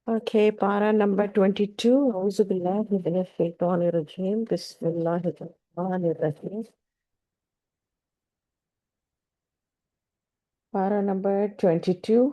Okay, para number 22. أعوذ بالله من الشيطان الرجيم. بسم الله الرحمن الرحيم. Para number 22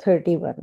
31।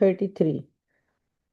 33।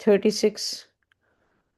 36।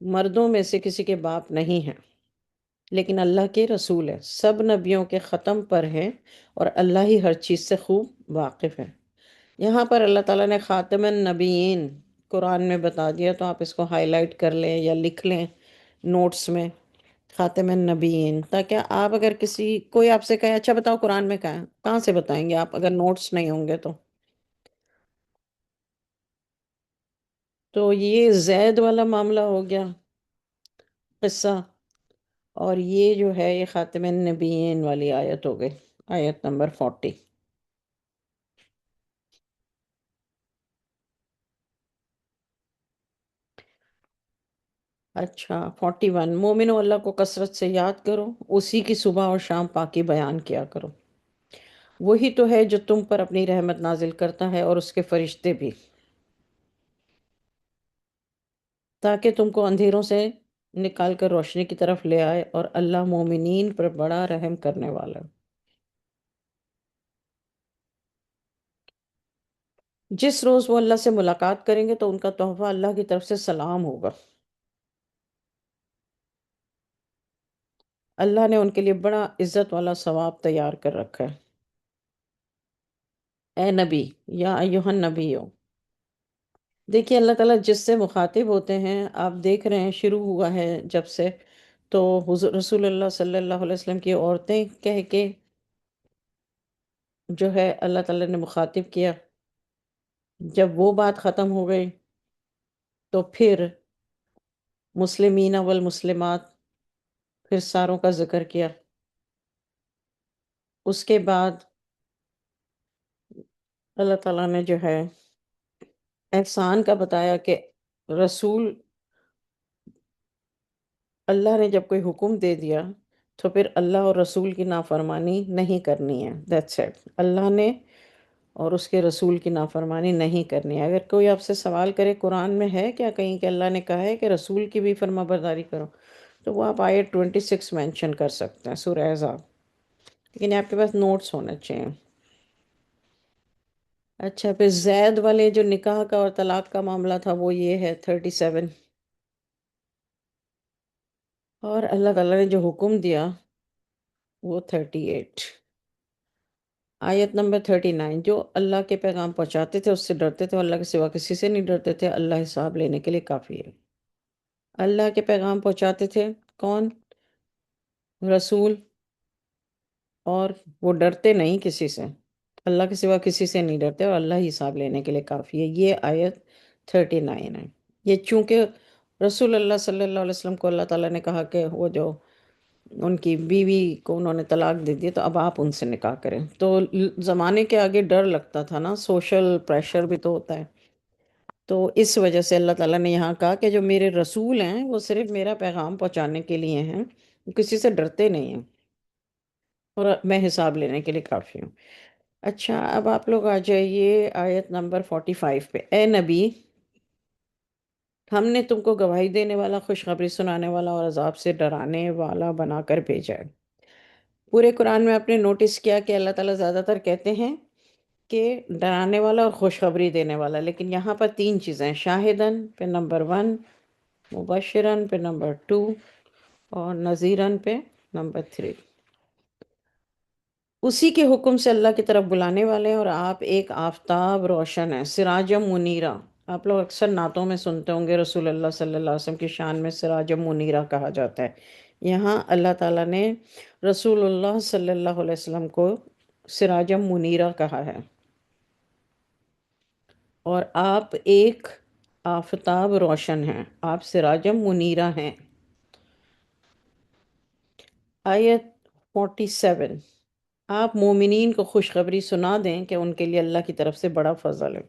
مردوں میں سے کسی کے باپ نہیں ہیں، لیکن اللہ کے رسول ہیں، سب نبیوں کے ختم پر ہیں، اور اللہ ہی ہر چیز سے خوب واقف ہے۔ یہاں پر اللہ تعالیٰ نے خاتم النبیین قرآن میں بتا دیا، تو آپ اس کو ہائی لائٹ کر لیں یا لکھ لیں نوٹس میں، خاتم النبیین، تاکہ آپ اگر کسی کوئی آپ سے کہے اچھا بتاؤ قرآن میں کہاں ہے، کہاں سے بتائیں گے آپ اگر نوٹس نہیں ہوں گے تو؟ تو یہ زید والا معاملہ ہو گیا قصہ، اور یہ جو ہے یہ خاتم النبیین والی آیت ہو گئی، آیت نمبر 40۔ اچھا، 41، مومنو اللہ کو کثرت سے یاد کرو، اسی کی صبح اور شام پاکی بیان کیا کرو، وہی تو ہے جو تم پر اپنی رحمت نازل کرتا ہے اور اس کے فرشتے بھی، تاکہ تم کو اندھیروں سے نکال کر روشنی کی طرف لے آئے، اور اللہ مومنین پر بڑا رحم کرنے والا ہے۔ جس روز وہ اللہ سے ملاقات کریں گے تو ان کا تحفہ اللہ کی طرف سے سلام ہوگا، اللہ نے ان کے لیے بڑا عزت والا ثواب تیار کر رکھا ہے۔ اے نبی، یا ایوہ النبی، دیکھیے اللہ تعالیٰ جس سے مخاطب ہوتے ہیں، آپ دیکھ رہے ہیں شروع ہوا ہے جب سے، تو حضور رسول اللہ صلی اللہ علیہ وسلم کی عورتیں کہہ کے جو ہے اللہ تعالیٰ نے مخاطب کیا، جب وہ بات ختم ہو گئی تو پھر مسلمین والمسلمات، پھر ساروں کا ذکر کیا، اس کے بعد اللہ تعالیٰ نے جو ہے احسان کا بتایا کہ رسول، اللہ نے جب کوئی حکم دے دیا تو پھر اللہ اور رسول کی نافرمانی نہیں کرنی ہے، دیٹس اٹ، اللہ نے اور اس کے رسول کی نافرمانی نہیں کرنی ہے۔ اگر کوئی آپ سے سوال کرے قرآن میں ہے کیا کہیں کہ اللہ نے کہا ہے کہ رسول کی بھی فرما برداری کرو، تو وہ آپ آیت 26 مینشن کر سکتے ہیں، سورہ احزاب، لیکن آپ کے پاس نوٹس ہونے چاہیے۔ اچھا، پھر زید والے جو نکاح کا اور طلاق کا معاملہ تھا وہ یہ ہے 37، اور اللہ تعالیٰ نے جو حکم دیا وہ 38۔ آیت نمبر 39، جو اللہ کے پیغام پہنچاتے تھے اس سے ڈرتے تھے، اور اللہ کے سوا کسی سے نہیں ڈرتے تھے، اللہ حساب لینے کے لیے کافی ہے۔ اللہ کے پیغام پہنچاتے تھے کون؟ رسول، اور وہ ڈرتے نہیں کسی سے، اللہ کے سوا کسی سے نہیں ڈرتے، اور اللہ ہی حساب لینے کے لیے کافی ہے، یہ آیت 39 ہے۔ یہ چونکہ رسول اللہ صلی اللہ علیہ وسلم کو اللہ تعالیٰ نے کہا کہ وہ جو ان کی بیوی کو انہوں نے طلاق دے دی تو اب آپ ان سے نکاح کریں، تو زمانے کے آگے ڈر لگتا تھا نا، سوشل پریشر بھی تو ہوتا ہے، تو اس وجہ سے اللہ تعالیٰ نے یہاں کہا کہ جو میرے رسول ہیں وہ صرف میرا پیغام پہنچانے کے لیے ہیں، وہ کسی سے ڈرتے نہیں ہیں، اور میں حساب لینے کے لیے کافی ہوں۔ اچھا، اب آپ لوگ آ جائیے آیت نمبر 45 پہ۔ اے نبی، ہم نے تم کو گواہی دینے والا، خوشخبری سنانے والا اور عذاب سے ڈرانے والا بنا کر بھیجا ہے۔ پورے قرآن میں آپ نے نوٹس کیا کہ اللہ تعالیٰ زیادہ تر کہتے ہیں کہ ڈرانے والا اور خوشخبری دینے والا، لیکن یہاں پر تین چیزیں، شاہدن پہ نمبر 1، مبشرن پہ نمبر 2، اور نذیرن پہ نمبر 3۔ اسی کے حکم سے اللہ کی طرف بلانے والے ہیں، اور آپ ایک آفتاب روشن ہیں، سراجم منیرہ۔ آپ لوگ اکثر نعتوں میں سنتے ہوں گے رسول اللہ صلی اللہ علیہ وسلم کی شان میں سراجم منیرہ کہا جاتا ہے، یہاں اللہ تعالیٰ نے رسول اللہ صلی اللہ علیہ وسلم کو سراجم منیرہ کہا ہے، اور آپ ایک آفتاب روشن ہیں، آپ سراجم منیرہ ہیں۔ آیت 47، آپ مومنین کو خوشخبری سنا دیں کہ ان کے لیے اللہ کی طرف سے بڑا فضل ہے،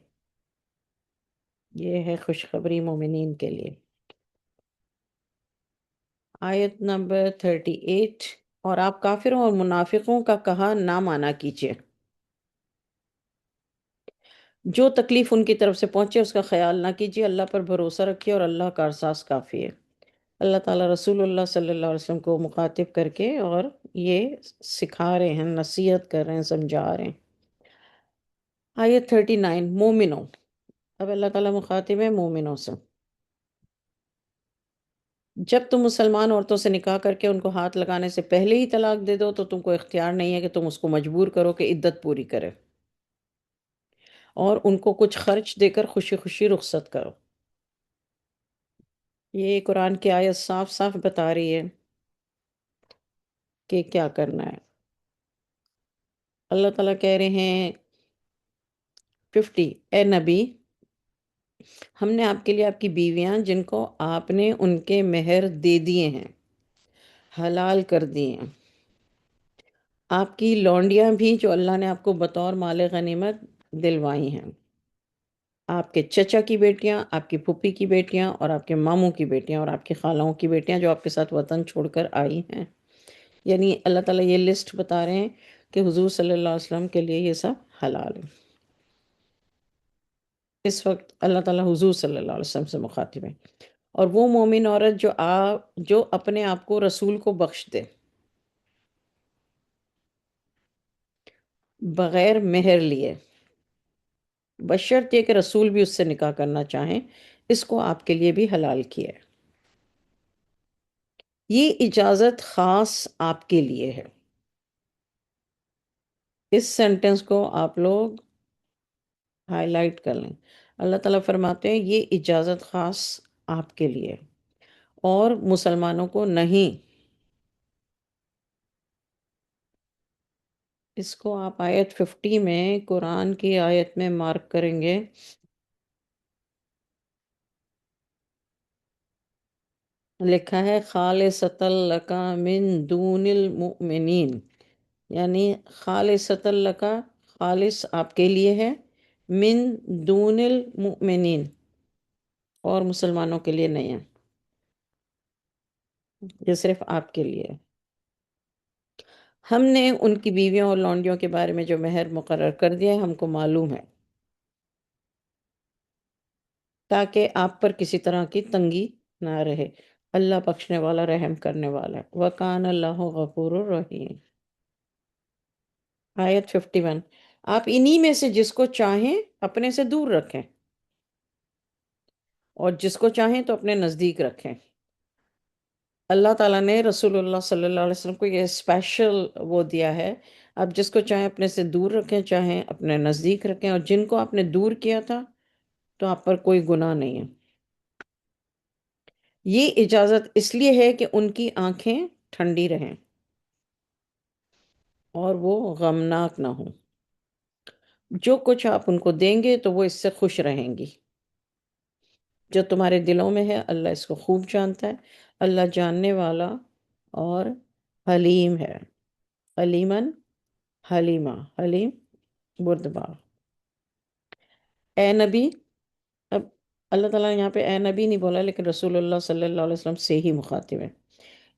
یہ ہے خوشخبری مومنین کے لیے۔ آیت نمبر 38، اور آپ کافروں اور منافقوں کا کہا نہ مانا کیجیے، جو تکلیف ان کی طرف سے پہنچے اس کا خیال نہ کیجیے، اللہ پر بھروسہ رکھیے اور اللہ کا احساس کافی ہے۔ اللہ تعالیٰ رسول اللہ صلی اللہ علیہ وسلم کو مخاطب کر کے اور یہ سکھا رہے ہیں، نصیحت کر رہے ہیں، سمجھا رہے ہیں۔ آیت 39، مومنوں، اب اللہ تعالیٰ مخاطب ہے مومنوں سے، جب تم مسلمان عورتوں سے نکاح کر کے ان کو ہاتھ لگانے سے پہلے ہی طلاق دے دو تو تم کو اختیار نہیں ہے کہ تم اس کو مجبور کرو کہ عدت پوری کرے، اور ان کو کچھ خرچ دے کر خوشی خوشی رخصت کرو۔ یہ قرآن کی آیت صاف صاف بتا رہی ہے کہ کیا کرنا ہے۔ اللہ تعالیٰ کہہ رہے ہیں 50، اے نبی، ہم نے آپ کے لیے آپ کی بیویاں جن کو آپ نے ان کے مہر دے دیے ہیں حلال کر دیے ہیں، آپ کی لونڈیاں بھی جو اللہ نے آپ کو بطور مال غنیمت دلوائی ہیں، آپ کے چچا کی بیٹیاں، آپ کی پھوپھی کی بیٹیاں، اور آپ کے ماموں کی بیٹیاں، اور آپ کی خالوں کی بیٹیاں جو آپ کے ساتھ وطن چھوڑ کر آئی ہیں۔ یعنی اللہ تعالیٰ یہ لسٹ بتا رہے ہیں کہ حضور صلی اللہ علیہ وسلم کے لیے یہ سب حلال ہے۔ اس وقت اللہ تعالیٰ حضور صلی اللہ علیہ وسلم سے مخاطب ہے، اور وہ مومن عورت جو اپنے آپ کو رسول کو بخش دے بغیر مہر لیے، بشرط یہ کہ رسول بھی اس سے نکاح کرنا چاہیں، اس کو آپ کے لیے بھی حلال کیا ہے۔ یہ اجازت خاص آپ کے لیے ہے۔ اس سینٹنس کو آپ لوگ ہائی لائٹ کر لیں۔ اللہ تعالیٰ فرماتے ہیں یہ اجازت خاص آپ کے لیے اور مسلمانوں کو نہیں۔ اس کو آپ آیت 50 میں قرآن کی آیت میں مارک کریں گے، لکھا ہے خالصۃ لک من دون المؤمنین، یعنی خالصۃ لک، خالص آپ کے لیے ہے، من دون المؤمنین، اور مسلمانوں کے لیے نہیں ہے، یہ صرف آپ کے لیے ہے۔ ہم نے ان کی بیویوں اور لونڈیوں کے بارے میں جو مہر مقرر کر دیا ہے ہم کو معلوم ہے، تاکہ آپ پر کسی طرح کی تنگی نہ رہے۔ اللہ بخشنے والا رحم کرنے والا ہے۔ وَكَانَ اللَّهُ غَفُورٌ رَحِيمٌ۔ آیت 51، آپ انہی میں سے جس کو چاہیں اپنے سے دور رکھیں، اور جس کو چاہیں تو اپنے نزدیک رکھیں۔ اللہ تعالیٰ نے رسول اللہ صلی اللہ علیہ وسلم کو یہ اسپیشل وہ دیا ہے، آپ جس کو چاہیں اپنے سے دور رکھیں، چاہیں اپنے نزدیک رکھیں، اور جن کو آپ نے دور کیا تھا تو آپ پر کوئی گناہ نہیں ہے۔ یہ اجازت اس لیے ہے کہ ان کی آنکھیں ٹھنڈی رہیں اور وہ غمناک نہ ہوں۔ جو کچھ آپ ان کو دیں گے تو وہ اس سے خوش رہیں گی۔ جو تمہارے دلوں میں ہے اللہ اس کو خوب جانتا ہے، اللہ جاننے والا اور حلیم ہے۔ حلیمن، حلیمہ، حلیم بردبار۔ اے نبی، اب اللہ تعالیٰ نے یہاں پہ اے نبی نہیں بولا، لیکن رسول اللہ صلی اللہ علیہ وسلم سے ہی مخاطب ہے۔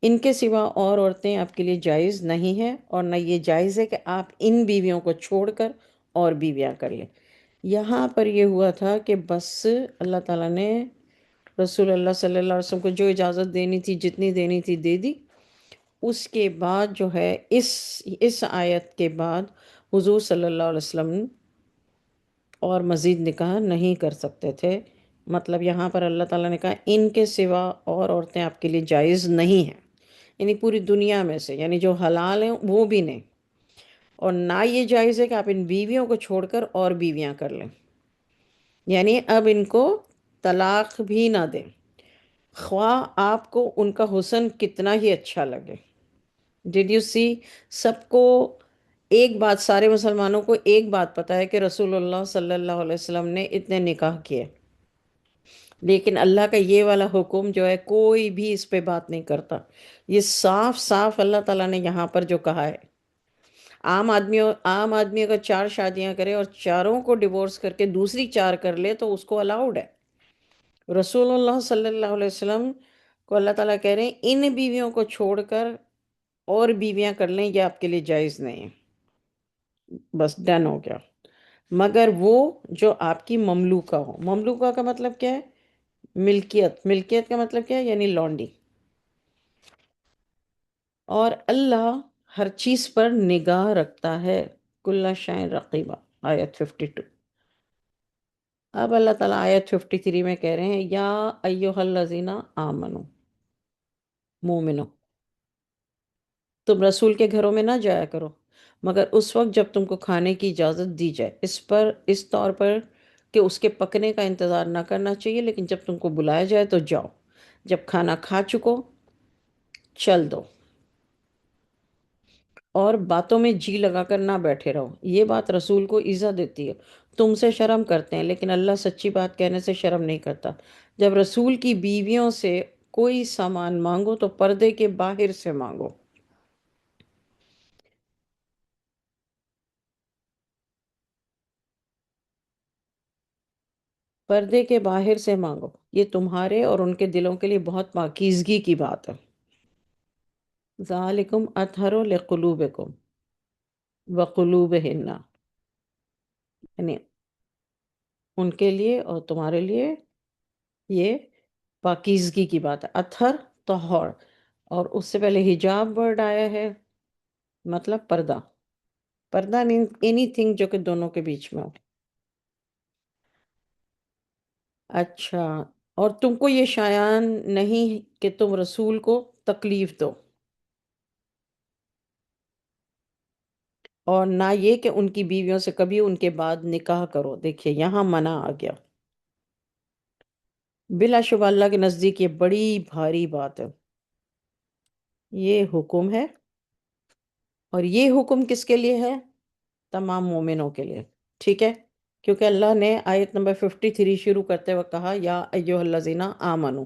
ان کے سوا اور عورتیں آپ کے لیے جائز نہیں ہیں، اور نہ یہ جائز ہے کہ آپ ان بیویوں کو چھوڑ کر اور بیویاں کر لیں۔ یہاں پر یہ ہوا تھا کہ بس اللہ تعالیٰ نے رسول اللہ صلی اللہ علیہ وسلم کو جو اجازت دینی تھی، جتنی دینی تھی دے دی۔ اس کے بعد جو ہے اس آیت کے بعد حضور صلی اللہ علیہ وسلم اور مزید نکاح نہیں کر سکتے تھے۔ مطلب یہاں پر اللہ تعالیٰ نے کہا ان کے سوا اور عورتیں آپ کے لیے جائز نہیں ہیں، یعنی پوری دنیا میں سے، یعنی جو حلال ہیں وہ بھی نہیں، اور نہ یہ جائز ہے کہ آپ ان بیویوں کو چھوڑ کر اور بیویاں کر لیں، یعنی اب ان کو طلاق بھی نہ دیں، خواہ آپ کو ان کا حسن کتنا ہی اچھا لگے۔ ڈیڈ یو سی؟ سب کو ایک بات، سارے مسلمانوں کو ایک بات پتہ ہے کہ رسول اللہ صلی اللہ علیہ وسلم نے اتنے نکاح کیے، لیکن اللہ کا یہ والا حکم جو ہے کوئی بھی اس پہ بات نہیں کرتا۔ یہ صاف صاف اللہ تعالیٰ نے یہاں پر جو کہا ہے، عام آدمی اگر 4 شادیاں کرے اور چاروں کو ڈیورس کر کے دوسری 4 کر لے تو اس کو الاؤڈ ہے۔ رسول اللہ صلی اللہ علیہ وسلم کو اللہ تعالیٰ کہہ رہے ہیں ان بیویوں کو چھوڑ کر اور بیویاں کر لیں، یہ آپ کے لیے جائز نہیں ہے، بس ڈن ہو گیا، مگر وہ جو آپ کی مملوکہ ہو۔ مملوکہ کا مطلب کیا ہے؟ ملکیت۔ ملکیت کا مطلب کیا ہے؟ یعنی لونڈی۔ اور اللہ ہر چیز پر نگاہ رکھتا ہے، کل شیء رقیبہ، آیت 52۔ اب اللہ تعالیٰ آیت 53 میں کہہ رہے ہیں یا ایہا الذین آمنو، مومنوں، تم رسول کے گھروں میں نہ جایا کرو مگر اس وقت جب تم کو کھانے کی اجازت دی جائے، اس طور پر کہ اس کے پکنے کا انتظار نہ کرنا چاہیے، لیکن جب تم کو بلایا جائے تو جاؤ، جب کھانا کھا چکو چل دو، اور باتوں میں جی لگا کر نہ بیٹھے رہو، یہ بات رسول کو ایزا دیتی ہے۔ تم سے شرم کرتے ہیں لیکن اللہ سچی بات کہنے سے شرم نہیں کرتا۔ جب رسول کی بیویوں سے کوئی سامان مانگو تو پردے کے باہر سے مانگو۔ پردے کے باہر سے مانگو، یہ تمہارے اور ان کے دلوں کے لیے بہت پاکیزگی کی بات ہے۔ ذالکم اطہر لقلوبکم وقلوبہن، یعنی ان کے لیے اور تمہارے لیے یہ پاکیزگی کی بات ہے۔ اطہر، طہور، اور اس سے پہلے حجاب ورڈ آیا ہے، مطلب پردہ۔ پردہ اینی تھنگ جو کہ دونوں کے بیچ میں ہو۔ اچھا، اور تم کو یہ شایان نہیں کہ تم رسول کو تکلیف دو، اور نہ یہ کہ ان کی بیویوں سے کبھی ان کے بعد نکاح کرو۔ دیکھیے یہاں منع آ گیا۔ بلا شبہ اللہ کے نزدیک یہ بڑی بھاری بات ہے، یہ حکم ہے، اور یہ حکم کس کے لیے ہے؟ تمام مومنوں کے لیے، ٹھیک ہے؟ کیونکہ اللہ نے آیت نمبر 53 شروع کرتے وقت کہا یا ایہا الذین آمنو،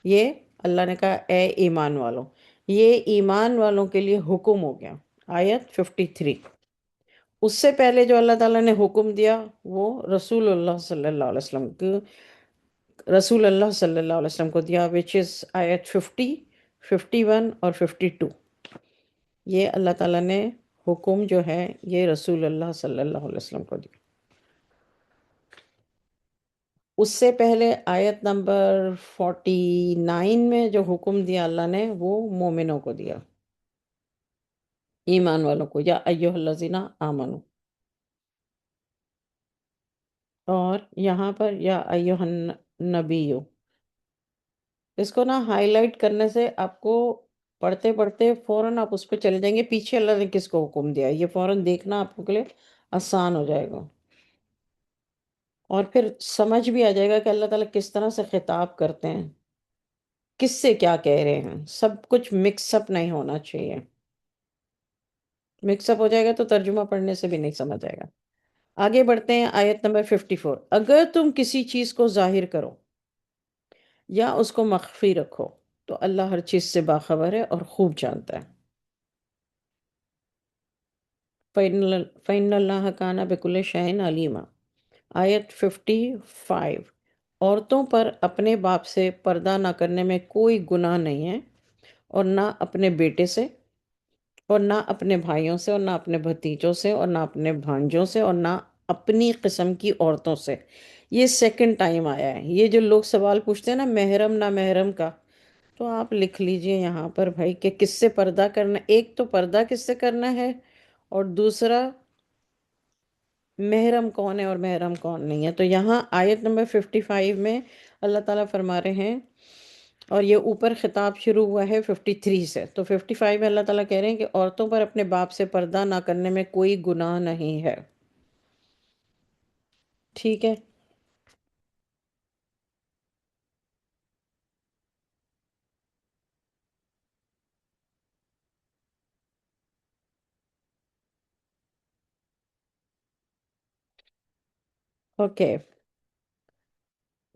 یہ اللہ نے کہا اے ایمان والوں، یہ ایمان والوں کے لیے حکم ہو گیا، آیت 53۔ اس سے پہلے جو اللہ تعالیٰ نے حکم دیا وہ رسول اللہ صلی اللہ علیہ وسلم کو، رسول اللہ صلی اللہ علیہ وسلم کو دیا، which is آیت 50، 51 اور 52۔ یہ اللہ تعالیٰ نے حکم جو ہے یہ رسول اللہ صلی اللہ علیہ وسلم کو دیا۔ اس سے پہلے آیت نمبر 49 میں جو حکم دیا اللہ نے وہ مومنوں کو دیا، ایمان والوں کو، یا ایہا الذین آمنو۔ اور یہاں پر یا ایہا النبی، اس کو نا ہائی لائٹ کرنے سے آپ کو پڑھتے پڑھتے فوراً آپ اس پہ چلے جائیں گے پیچھے اللہ نے کس کو حکم دیا ہے، یہ فوراً دیکھنا آپ کے لیے آسان ہو جائے گا، اور پھر سمجھ بھی آ جائے گا کہ اللہ تعالیٰ کس طرح سے خطاب کرتے ہیں، کس سے کیا کہہ رہے ہیں، سب کچھ مکس اپ نہیں ہونا چاہیے۔ مکس اپ ہو جائے گا تو ترجمہ پڑھنے سے بھی نہیں سمجھ آئے گا۔ آگے بڑھتے ہیں آیت نمبر 54۔ اگر تم کسی چیز کو ظاہر کرو یا اس کو مخفی رکھو تو اللہ ہر چیز سے باخبر ہے اور خوب جانتا ہے۔ فَإِنَّ اللَّهَ كَانَ بِكُلِّ شَيْءٍ عَلِيمًا، آیت 55۔ عورتوں پر اپنے باپ سے پردہ نہ کرنے میں کوئی گناہ نہیں ہے، اور نہ اپنے بیٹے سے، اور نہ اپنے بھائیوں سے، اور نہ اپنے بھتیجوں سے، اور نہ اپنے بھانجوں سے، اور نہ اپنی قسم کی عورتوں سے۔ یہ سیکنڈ ٹائم آیا ہے۔ یہ جو لوگ سوال پوچھتے ہیں نا محرم نہ محرم کا، تو آپ لکھ لیجئے یہاں پر بھائی کہ کس سے پردہ کرنا، ایک تو پردہ کس سے کرنا ہے، اور دوسرا محرم کون ہے اور محرم کون نہیں ہے۔ تو یہاں آیت نمبر 55 میں اللہ تعالیٰ فرما رہے ہیں، اور یہ اوپر خطاب شروع ہوا ہے 53 سے، تو 55 میں اللہ تعالیٰ کہہ رہے ہیں کہ عورتوں پر اپنے باپ سے پردہ نہ کرنے میں کوئی گناہ نہیں ہے، ٹھیک ہے؟ اوکے،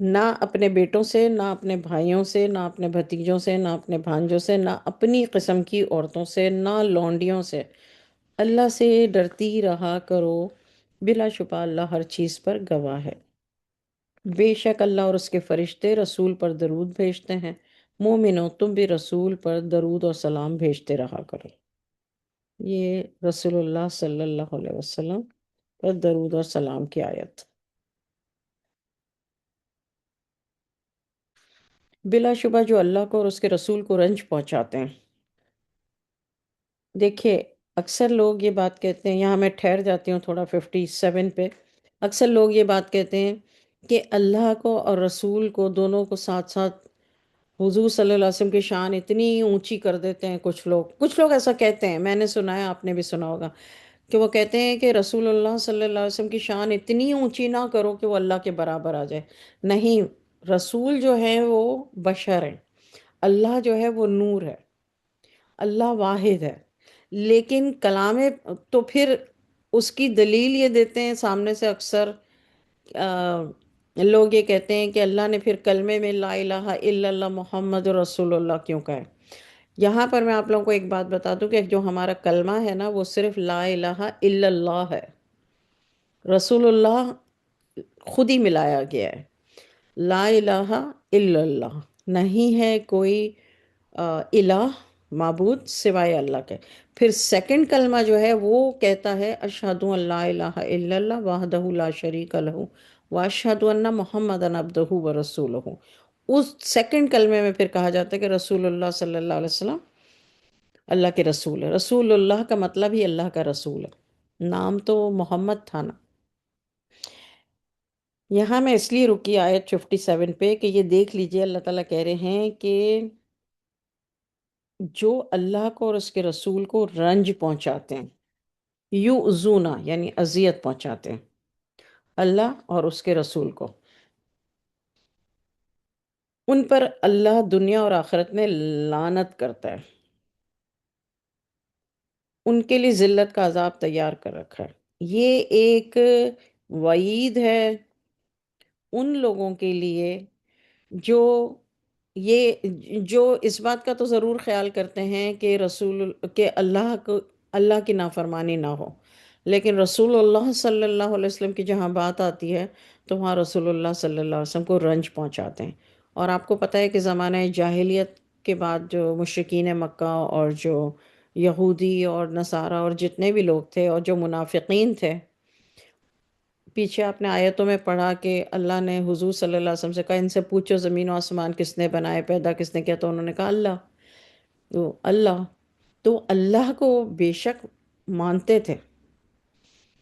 نہ اپنے بیٹوں سے، نہ اپنے بھائیوں سے، نہ اپنے بھتیجوں سے، نہ اپنے بھانجوں سے، نہ اپنی قسم کی عورتوں سے، نہ لونڈیوں سے۔ اللہ سے ڈرتی رہا کرو، بلا شبہ اللہ ہر چیز پر گواہ ہے۔ بے شک اللہ اور اس کے فرشتے رسول پر درود بھیجتے ہیں، مومنو تم بھی رسول پر درود اور سلام بھیجتے رہا کرو۔ یہ رسول اللہ صلی اللہ علیہ وسلم پر درود اور سلام کی آیت۔ بلا شبہ جو اللہ کو اور اس کے رسول کو رنج پہنچاتے ہیں۔ دیکھیے اکثر لوگ یہ بات کہتے ہیں، یہاں میں ٹھہر جاتی ہوں تھوڑا 57 پہ، اکثر لوگ یہ بات کہتے ہیں کہ اللہ کو اور رسول کو دونوں کو ساتھ ساتھ حضور صلی اللہ علیہ وسلم کی شان اتنی اونچی کر دیتے ہیں کچھ لوگ ایسا کہتے ہیں، میں نے سنا ہے، آپ نے بھی سنا ہوگا، کہ وہ کہتے ہیں کہ رسول اللہ صلی اللہ علیہ وسلم کی شان اتنی اونچی نہ کرو کہ وہ اللہ کے برابر آ جائے۔ نہیں، رسول جو ہیں وہ بشر ہیں، اللہ جو ہے وہ نور ہے، اللہ واحد ہے، لیکن کلام، تو پھر اس کی دلیل یہ دیتے ہیں سامنے سے اکثر، آ، لوگ یہ کہتے ہیں کہ اللہ نے پھر کلمے میں لا الہ الا اللہ محمد رسول اللہ کیوں کہا ہے؟ یہاں پر میں آپ لوگوں کو ایک بات بتا دوں کہ جو ہمارا کلمہ ہے نا وہ صرف لا الہ الا اللہ ہے، رسول اللہ خود ہی ملایا گیا ہے، لا الہ الا اللہ، نہیں ہے کوئی الہ، معبود سوائے اللہ کے۔ پھر سیکنڈ کلمہ جو ہے وہ کہتا ہے اشہد ان لا الہ الا اللہ وحدہ لا شریک لہ واشہد ان محمدًا عبدہ ورسولہ۔ اس سیکنڈ کلمے میں پھر کہا جاتا ہے کہ رسول اللہ صلی اللہ علیہ وسلم اللہ کے رسول ہے، رسول اللہ کا مطلب ہی اللہ کا رسول ہے، نام تو محمد تھا نا۔ یہاں میں اس لیے رکی آیت 57 پہ کہ یہ دیکھ لیجئے، اللہ تعالیٰ کہہ رہے ہیں کہ جو اللہ کو اور اس کے رسول کو رنج پہنچاتے ہیں، یؤذونا یعنی اذیت پہنچاتے ہیں اللہ اور اس کے رسول کو، ان پر اللہ دنیا اور آخرت میں لعنت کرتا ہے، ان کے لیے ذلت کا عذاب تیار کر رکھا ہے۔ یہ ایک وعید ہے ان لوگوں کے لیے جو یہ جو اس بات کا تو ضرور خیال کرتے ہیں کہ کہ اللہ کی نافرمانی نہ ہو، لیکن رسول اللہ صلی اللہ علیہ وسلم کی جہاں بات آتی ہے تو وہاں رسول اللہ صلی اللہ علیہ وسلم کو رنج پہنچاتے ہیں۔ اور آپ کو پتہ ہے کہ زمانہ جاہلیت کے بعد جو مشرکین مکہ اور جو یہودی اور نصارہ اور جتنے بھی لوگ تھے اور جو منافقین تھے، پیچھے آپ نے آیتوں میں پڑھا کہ اللہ نے حضور صلی اللہ علیہ وسلم سے کہا ان سے پوچھو زمین و آسمان کس نے بنائے، پیدا کس نے کیا، تو انہوں نے کہا اللہ۔ تو اللہ کو بے شک مانتے تھے،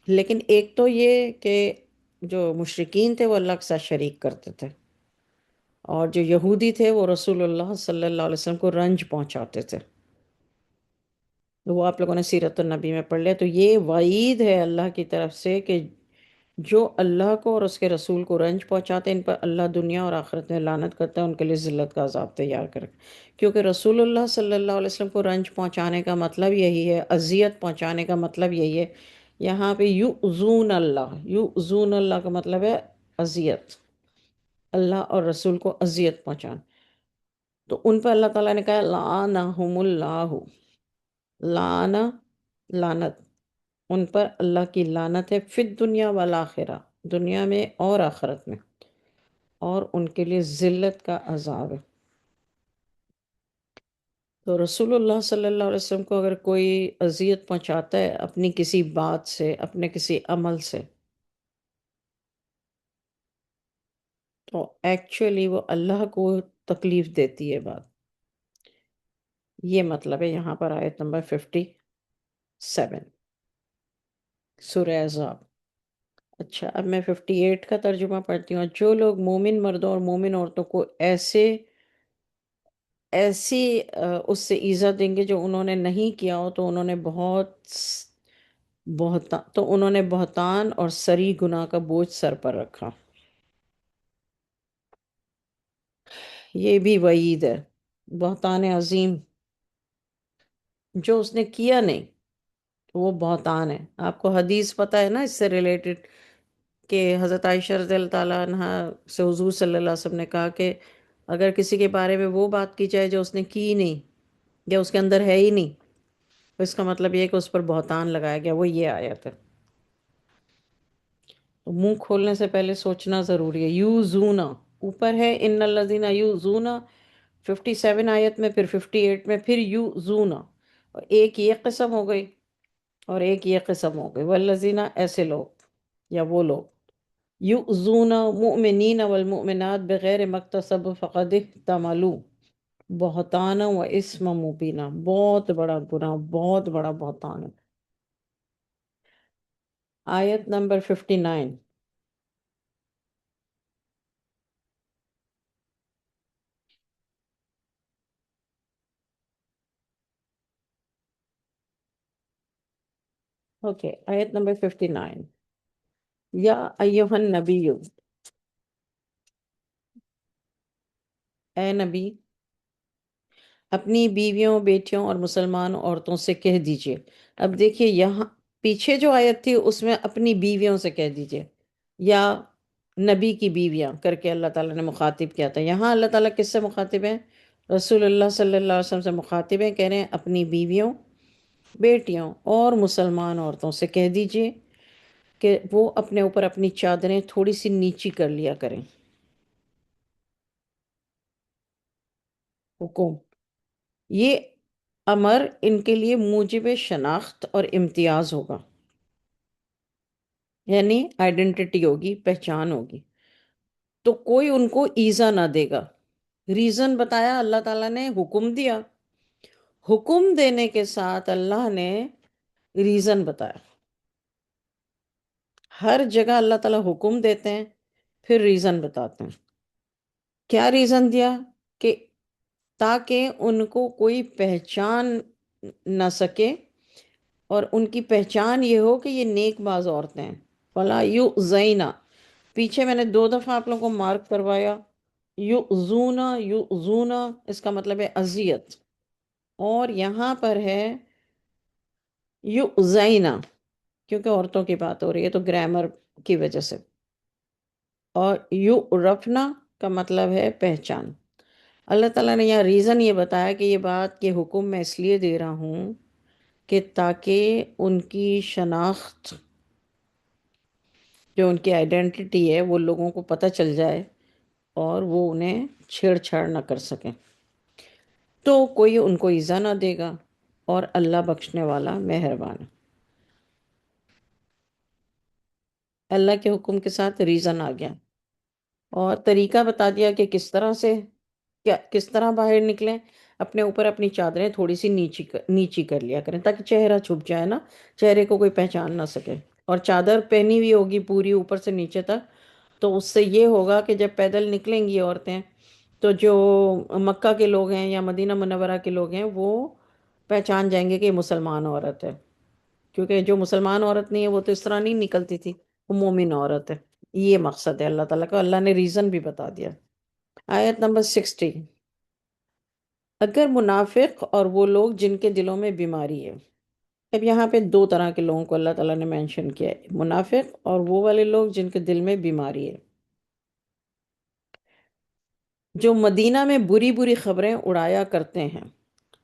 لیکن ایک تو یہ کہ جو مشرکین تھے وہ اللہ کے ساتھ شریک کرتے تھے، اور جو یہودی تھے وہ رسول اللہ صلی اللہ علیہ وسلم کو رنج پہنچاتے تھے۔ وہ آپ لوگوں نے سیرت النبی میں پڑھ لیا۔ تو یہ وعید ہے اللہ کی طرف سے کہ جو اللہ کو اور اس کے رسول کو رنج پہنچاتے ہیں ان پر اللہ دنیا اور آخرت میں لعنت کرتا ہے، ان کے لیے ذلت کا عذاب تیار کر، کیونکہ رسول اللہ صلی اللہ علیہ وسلم کو رنج پہنچانے کا مطلب یہی ہے، اذیت پہنچانے کا مطلب یہی ہے۔ یہاں پہ یؤذون اللہ کا مطلب ہے اذیت، اللہ اور رسول کو اذیت پہنچانا۔ تو ان پر اللہ تعالیٰ نے کہا لعنہم اللہ، لعنہ لعنت، ان پر اللہ کی لعنت ہے، فی الدنیا والآخرہ، دنیا میں اور آخرت میں، اور ان کے لیے ذلت کا عذاب ہے۔ تو رسول اللہ صلی اللہ علیہ وسلم کو اگر کوئی اذیت پہنچاتا ہے اپنی کسی بات سے، اپنے کسی عمل سے، تو ایکچولی وہ اللہ کو تکلیف دیتی ہے بات۔ یہ مطلب ہے یہاں پر آیت نمبر 57 سورہ احزاب۔ اچھا، اب میں 58 کا ترجمہ پڑھتی ہوں۔ جو لوگ مومن مردوں اور مومن عورتوں کو ایسی اس سے ایذا دیں گے جو انہوں نے نہیں کیا ہو، تو انہوں نے بہتان اور سری گناہ کا بوجھ سر پر رکھا۔ یہ بھی وعید ہے، بہتان عظیم، جو اس نے کیا نہیں وہ بہتان ہے۔ آپ کو حدیث پتہ ہے نا اس سے ریلیٹڈ، کہ حضرت عائشہ رضی اللہ تعالیٰ عنہ سے حضور صلی اللہ علیہ وسلم نے کہا کہ اگر کسی کے بارے میں وہ بات کی جائے جو اس نے کی ہی نہیں یا اس کے اندر ہے ہی نہیں، تو اس کا مطلب یہ ہے کہ اس پر بہتان لگایا گیا، وہ یہ آیت ہے۔ تو منہ کھولنے سے پہلے سوچنا ضروری ہے۔ یوزونا اوپر ہے، ان الذین یوزونا 57 آیت میں، پھر 58 میں پھر یوزونا، اور ایک یہ قسم ہو گئی اور ایک یہ قسم ہو گئی، والذین ایسے لوگ یا وہ لوگ یؤذون مؤمنین والمؤمنات بغیر مکتسب فقد احتملوا بہتانا و اسم مبینہ، بہت بڑا گناہ، بہت بڑا بہتان ہے۔ آیت نمبر 59، اوکے، آیت نمبر 59. یا ایوہن النبی، اے نبی، اپنی بیویوں، بیٹیوں اور مسلمان عورتوں سے کہہ دیجئے. اب دیکھیے یہاں پیچھے جو آیت تھی اس میں اپنی بیویوں سے کہہ دیجئے، یا نبی کی بیویاں کر کے اللہ تعالیٰ نے مخاطب کیا تھا. یہاں اللہ تعالیٰ کس سے مخاطب ہیں؟ رسول اللہ صلی اللہ علیہ وسلم سے مخاطب ہیں. کہہ رہے ہیں اپنی بیویوں، بیٹیوں اور مسلمان عورتوں سے کہہ دیجئے کہ وہ اپنے اوپر اپنی چادریں تھوڑی سی نیچی کر لیا کریں. حکم، یہ امر ان کے لیے موجب شناخت اور امتیاز ہوگا، یعنی آئیڈینٹی ہوگی، پہچان ہوگی، تو کوئی ان کو ایزا نہ دے گا. ریزن بتایا اللہ تعالیٰ نے، حکم دیا، حکم دینے کے ساتھ اللہ نے ریزن بتایا. ہر جگہ اللہ تعالیٰ حکم دیتے ہیں پھر ریزن بتاتے ہیں. کیا ریزن دیا؟ کہ تاکہ ان کو کوئی پہچان نہ سکے، اور ان کی پہچان یہ ہو کہ یہ نیک باز عورتیں ہیں. فلا یؤذینا، پیچھے میں نے 2 دفعہ آپ لوگوں کو مارک کروایا. یؤذونا، یؤذونا اس کا مطلب ہے اذیت، اور یہاں پر ہے یؤذینا کیونکہ عورتوں کی بات ہو رہی ہے تو گرامر کی وجہ سے. اور یعرفنا کا مطلب ہے پہچان. اللہ تعالیٰ نے یہاں ریزن یہ بتایا کہ یہ بات، یہ حکم میں اس لیے دے رہا ہوں کہ تاکہ ان کی شناخت، جو ان کی آئیڈینٹی ہے، وہ لوگوں کو پتہ چل جائے اور وہ انہیں چھیڑ چھاڑ نہ کر سکیں، تو کوئی ان کو ایزا نہ دے گا، اور اللہ بخشنے والا مہربان. اللہ کے حکم کے ساتھ ریزن آ گیا، اور طریقہ بتا دیا کہ کس طرح سے، کس طرح باہر نکلیں. اپنے اوپر اپنی چادریں تھوڑی سی نیچی کر لیا کریں تاکہ چہرہ چھپ جائے نا، چہرے کو کوئی پہچان نہ سکے. اور چادر پہنی ہوئی ہوگی پوری اوپر سے نیچے تک، تو اس سے یہ ہوگا کہ جب پیدل نکلیں گی عورتیں، تو جو مکہ کے لوگ ہیں یا مدینہ منورہ کے لوگ ہیں وہ پہچان جائیں گے کہ یہ مسلمان عورت ہے. کیونکہ جو مسلمان عورت نہیں ہے وہ تو اس طرح نہیں نکلتی تھی، وہ مومن عورت ہے. یہ مقصد ہے اللہ تعالیٰ کا. اللہ نے ریزن بھی بتا دیا. آیت نمبر 60. اگر منافق اور وہ لوگ جن کے دلوں میں بیماری ہے. اب یہاں پہ 2 طرح کے لوگوں کو اللہ تعالیٰ نے مینشن کیا ہے، منافق اور وہ والے لوگ جن کے دل میں بیماری ہے، جو مدینہ میں بری بری خبریں اڑایا کرتے ہیں.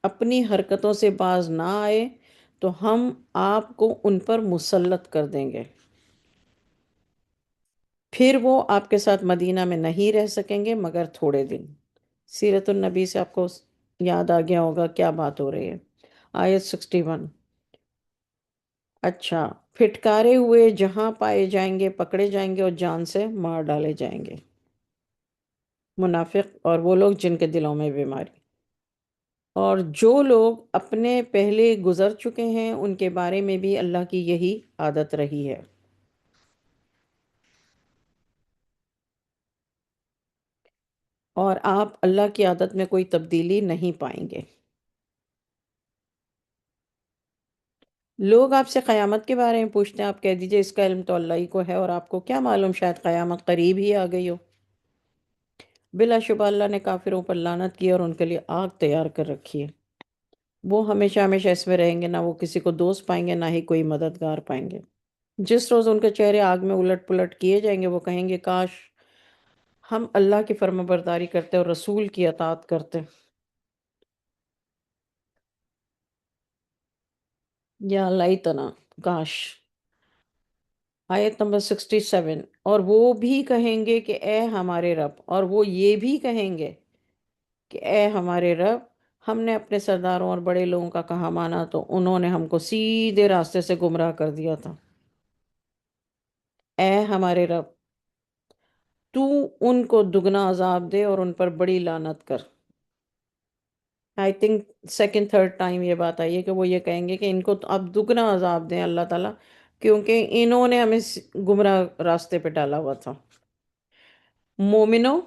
اپنی حرکتوں سے باز نہ آئے تو ہم آپ کو ان پر مسلط کر دیں گے، پھر وہ آپ کے ساتھ مدینہ میں نہیں رہ سکیں گے مگر تھوڑے دن. سیرت النبی سے آپ کو یاد آ گیا ہوگا کیا بات ہو رہی ہے. آیت 61. اچھا، پھٹکارے ہوئے جہاں پائے جائیں گے پکڑے جائیں گے اور جان سے مار ڈالے جائیں گے. منافق اور وہ لوگ جن کے دلوں میں بیماری. اور جو لوگ اپنے پہلے گزر چکے ہیں ان کے بارے میں بھی اللہ کی یہی عادت رہی ہے. اور آپ اللہ کی عادت میں کوئی تبدیلی نہیں پائیں گے. لوگ آپ سے قیامت کے بارے میں پوچھتے ہیں، آپ کہہ دیجئے اس کا علم تو اللہ ہی کو ہے، اور آپ کو کیا معلوم شاید قیامت قریب ہی آ گئی ہو. بلا شبہ اللہ نے کافروں پر لعنت کی اور ان کے لیے آگ تیار کر رکھی ہے. وہ ہمیشہ ہمیشہ اس میں رہیں گے، نہ وہ کسی کو دوست پائیں گے نہ ہی کوئی مددگار پائیں گے. جس روز ان کے چہرے آگ میں الٹ پلٹ کیے جائیں گے وہ کہیں گے کاش ہم اللہ کی فرما برداری کرتے اور رسول کی اطاعت کرتے. یا لیتنا، کاش. آیت نمبر 67. اور وہ بھی کہیں گے کہ اے ہمارے رب، اور وہ یہ بھی کہیں گے کہ اے ہمارے رب، ہم نے اپنے سرداروں اور بڑے لوگوں کا کہا مانا تو انہوں نے ہم کو سیدھے راستے سے گمراہ کر دیا تھا. اے ہمارے رب، تو ان کو دگنا عذاب دے اور ان پر بڑی لعنت کر. I think second third time یہ بات آئی ہے کہ وہ یہ کہیں گے کہ ان کو تو اب دگنا عذاب دیں اللہ تعالیٰ، کیونکہ انہوں نے ہمیں گمراہ راستے پہ ڈالا ہوا تھا. مومنو،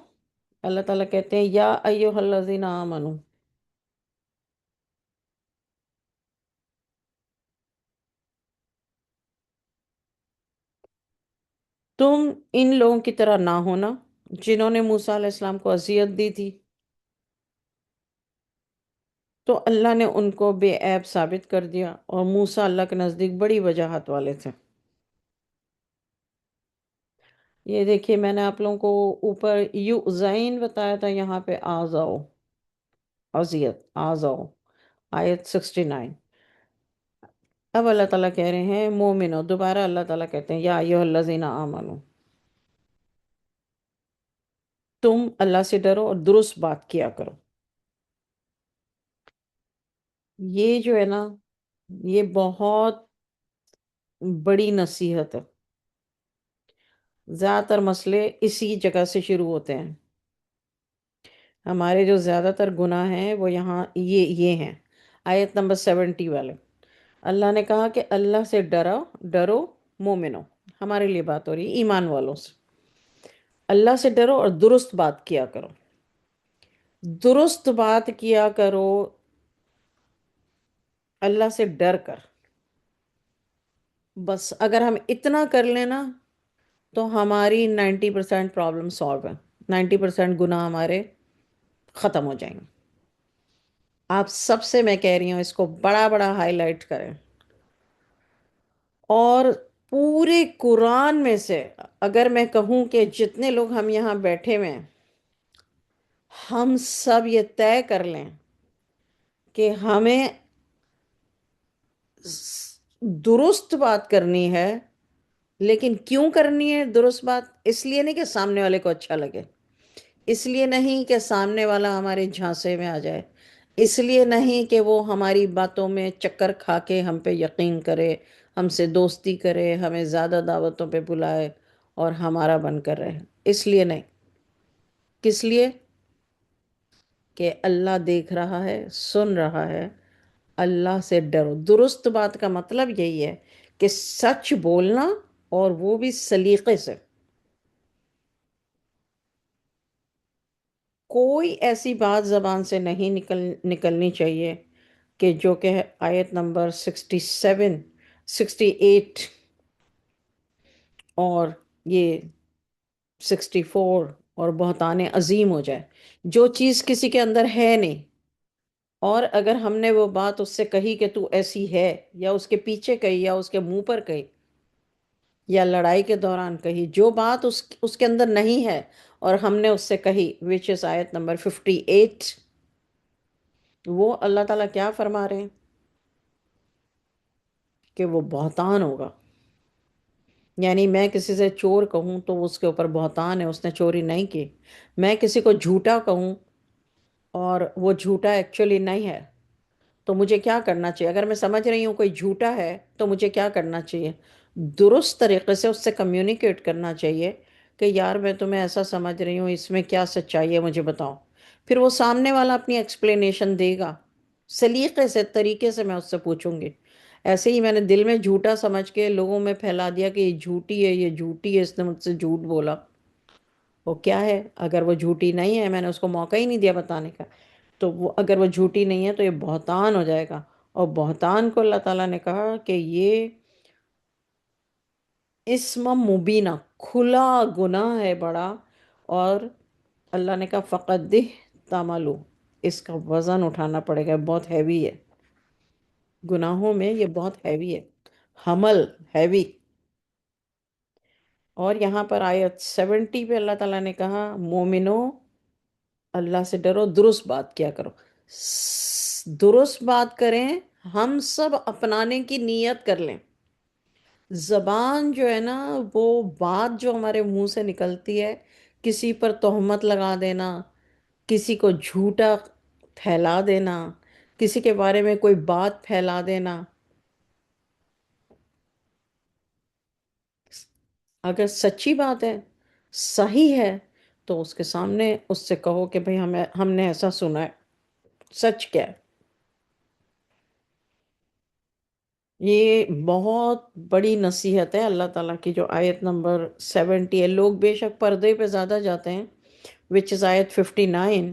اللہ تعالیٰ کہتے ہیں یا ایھا الذین آمنو، تم ان لوگوں کی طرح نہ ہونا جنہوں نے موسیٰ علیہ السلام کو اذیت دی تھی، تو اللہ نے ان کو بے عیب ثابت کر دیا، اور موسیٰ اللہ کے نزدیک بڑی وجاہت والے تھے۔ یہ دیکھیے، میں نے آپ لوگوں کو اوپر یو زین بتایا تھا، یہاں پہ آزاؤ، اذیت، آزاؤ، آیت 69۔ اب اللہ تعالیٰ کہہ رہے ہیں مومنو، دوبارہ اللہ تعالیٰ کہتے ہیں یا ایھا الذین آمنو، تم اللہ سے ڈرو اور درست بات کیا کرو۔ یہ جو ہے نا، یہ بہت بڑی نصیحت ہے۔ زیادہ تر مسئلے اسی جگہ سے شروع ہوتے ہیں۔ ہمارے جو زیادہ تر گناہ ہیں وہ یہاں یہ ہیں، آیت نمبر 70 والے۔ اللہ نے کہا کہ اللہ سے ڈرو مومنو، ہمارے لیے بات ہو رہی ہے ایمان والوں سے۔ اللہ سے ڈرو اور درست بات کیا کرو، درست بات کیا کرو اللہ سے ڈر کر۔ بس اگر ہم اتنا کر لینا تو ہماری 90% پرابلم سالو ہے، 90% گناہ ہمارے ختم ہو جائیں گے۔ آپ سب سے میں کہہ رہی ہوں اس کو بڑا بڑا ہائی لائٹ کریں، اور پورے قرآن میں سے اگر میں کہوں کہ جتنے لوگ ہم یہاں بیٹھے ہوئے ہیں، ہم سب یہ طے کر لیں کہ ہمیں درست بات کرنی ہے۔ لیکن کیوں کرنی ہے درست بات؟ اس لیے نہیں کہ سامنے والے کو اچھا لگے، اس لیے نہیں کہ سامنے والا ہمارے جھانسے میں آ جائے، اس لیے نہیں کہ وہ ہماری باتوں میں چکر کھا کے ہم پہ یقین کرے، ہم سے دوستی کرے، ہمیں زیادہ دعوتوں پہ بلائے اور ہمارا بن کر رہے، اس لیے نہیں۔ کس لیے؟ کہ اللہ دیکھ رہا ہے، سن رہا ہے۔ اللہ سے ڈرو، درست بات کا مطلب یہی ہے کہ سچ بولنا، اور وہ بھی سلیقے سے۔ کوئی ایسی بات زبان سے نہیں نکلنی چاہیے کہ جو کہ آیت نمبر 67، 68 اور یہ 64، اور بہتان عظیم ہو جائے، جو چیز کسی کے اندر ہے نہیں، اور اگر ہم نے وہ بات اس سے کہی کہ تو ایسی ہے، یا اس کے پیچھے کہی، یا اس کے منہ پر کہی، یا لڑائی کے دوران کہی، جو بات اس کے اندر نہیں ہے اور ہم نے اس سے کہی، which is آیت نمبر 58، وہ اللہ تعالیٰ کیا فرما رہے ہیں کہ وہ بہتان ہوگا۔ یعنی میں کسی سے چور کہوں تو اس کے اوپر بہتان ہے، اس نے چوری نہیں کی۔ میں کسی کو جھوٹا کہوں اور وہ جھوٹا ایکچولی نہیں ہے، تو مجھے کیا کرنا چاہیے؟ اگر میں سمجھ رہی ہوں کوئی جھوٹا ہے تو مجھے کیا کرنا چاہیے؟ درست طریقے سے اس سے کمیونیکیٹ کرنا چاہیے کہ یار میں تمہیں ایسا سمجھ رہی ہوں، اس میں کیا سچائی ہے مجھے بتاؤ۔ پھر وہ سامنے والا اپنی ایکسپلینیشن دے گا، سلیقے سے، طریقے سے میں اس سے پوچھوں گی۔ ایسے ہی میں نے دل میں جھوٹا سمجھ کے لوگوں میں پھیلا دیا کہ یہ جھوٹی ہے، یہ جھوٹی ہے، اس نے مجھ سے جھوٹ بولا۔ وہ کیا ہے؟ اگر وہ جھوٹی نہیں ہے، میں نے اس کو موقع ہی نہیں دیا بتانے کا، تو وہ اگر وہ جھوٹی نہیں ہے تو یہ بہتان ہو جائے گا۔ اور بہتان کو اللہ تعالیٰ نے کہا کہ یہ اسم مبینہ، کھلا گناہ ہے بڑا، اور اللہ نے کہا فقط دہ تاملو، اس کا وزن اٹھانا پڑے گا، بہت ہیوی ہے۔ گناہوں میں یہ بہت ہیوی ہے، حمل ہیوی۔ اور یہاں پر آیت 70 پہ اللہ تعالیٰ نے کہا مومنو، اللہ سے ڈرو، درست بات کیا کرو۔ درست بات کریں، ہم سب اپنانے کی نیت کر لیں۔ زبان جو ہے نا، وہ بات جو ہمارے منہ سے نکلتی ہے، کسی پر تہمت لگا دینا، کسی کو جھوٹا پھیلا دینا، کسی کے بارے میں کوئی بات پھیلا دینا، اگر سچی بات ہے، صحیح ہے، تو اس کے سامنے اس سے کہو کہ بھئی ہم نے ایسا سنا ہے، سچ کیا ہے۔ یہ بہت بڑی نصیحت ہے اللہ تعالیٰ کی، جو آیت نمبر 70 ہے۔ لوگ بے شک پردے پہ زیادہ جاتے ہیں، which is آیت 59،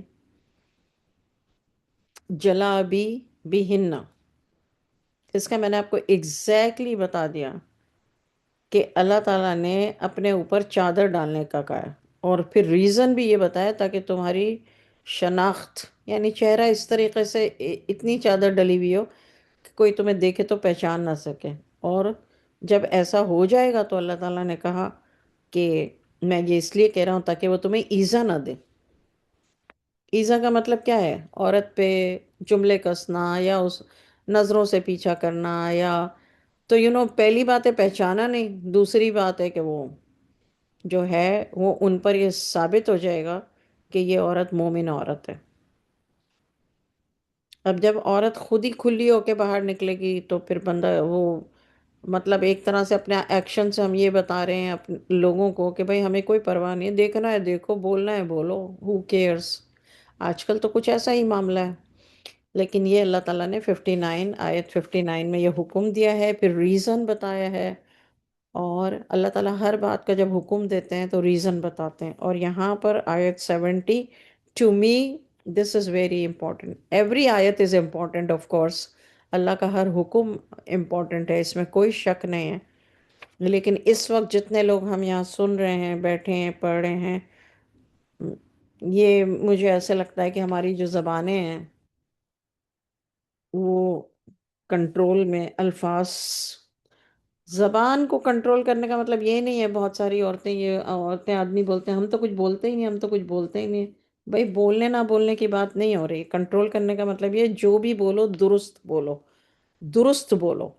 جلا بھی ہننا، اس کا میں نے آپ کو ایگزیکٹلی بتا دیا کہ اللہ تعالیٰ نے اپنے اوپر چادر ڈالنے کا کہا ہے، اور پھر ریزن بھی یہ بتایا تاکہ تمہاری شناخت، یعنی چہرہ اس طریقے سے اتنی چادر ڈلی ہوئی ہو کہ کوئی تمہیں دیکھے تو پہچان نہ سکے۔ اور جب ایسا ہو جائے گا تو اللہ تعالیٰ نے کہا کہ میں یہ اس لیے کہہ رہا ہوں تاکہ وہ تمہیں ایزا نہ دے۔ ایزا کا مطلب کیا ہے؟ عورت پہ جملے کسنا، یا اس نظروں سے پیچھا کرنا، یا تو پہلی بات ہے پہچانا نہیں، دوسری بات ہے کہ وہ جو ہے وہ ان پر یہ ثابت ہو جائے گا کہ یہ عورت مومن عورت ہے۔ اب جب عورت خود ہی کھلی ہو کے باہر نکلے گی تو پھر بندہ وہ، مطلب ایک طرح سے اپنے ایکشن سے ہم یہ بتا رہے ہیں لوگوں کو کہ بھائی ہمیں کوئی پرواہ نہیں ہے، دیکھنا ہے دیکھو، بولنا ہے بولو، ہو کیئرس۔ آج کل تو کچھ ایسا ہی معاملہ ہے، لیکن یہ اللہ تعالیٰ نے 59 آیت 59 میں یہ حکم دیا ہے، پھر ریزن بتایا ہے۔ اور اللہ تعالیٰ ہر بات کا جب حکم دیتے ہیں تو ریزن بتاتے ہیں، اور یہاں پر آیت 70، to me this is very important, every آیت از امپورٹنٹ آف کورس، اللہ کا ہر حکم امپورٹنٹ ہے، اس میں کوئی شک نہیں ہے، لیکن اس وقت جتنے لوگ ہم یہاں سن رہے ہیں، بیٹھے ہیں، پڑھ رہے ہیں، یہ مجھے ایسے لگتا ہے کہ ہماری جو زبانیں ہیں وہ کنٹرول میں، الفاظ، زبان کو کنٹرول کرنے کا مطلب یہ نہیں ہے بہت ساری عورتیں، یہ عورتیں آدمی بولتے ہیں ہم تو کچھ بولتے ہی نہیں، ہم تو کچھ بولتے ہی نہیں۔ بھائی بولنے نہ بولنے کی بات نہیں ہو رہی، کنٹرول کرنے کا مطلب یہ جو بھی بولو درست بولو، درست بولو۔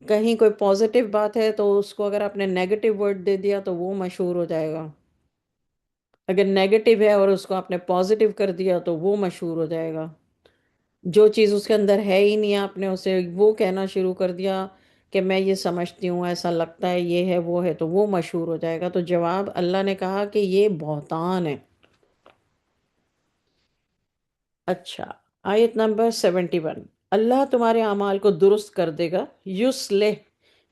کہیں کوئی پازیٹیو بات ہے تو اس کو اگر آپ نے نیگیٹو ورڈ دے دیا تو وہ مشہور ہو جائے گا، اگر نیگیٹو ہے اور اس کو آپ نے پازیٹیو کر دیا تو وہ مشہور ہو جائے گا۔ جو چیز اس کے اندر ہے ہی نہیں آپ نے اسے وہ کہنا شروع کر دیا کہ میں یہ سمجھتی ہوں، ایسا لگتا ہے، یہ ہے وہ ہے، تو وہ مشہور ہو جائے گا۔ تو جواب اللہ نے کہا کہ یہ بہتان ہے۔ اچھا، آیت نمبر 71، اللہ تمہارے اعمال کو درست کر دے گا، یصلح،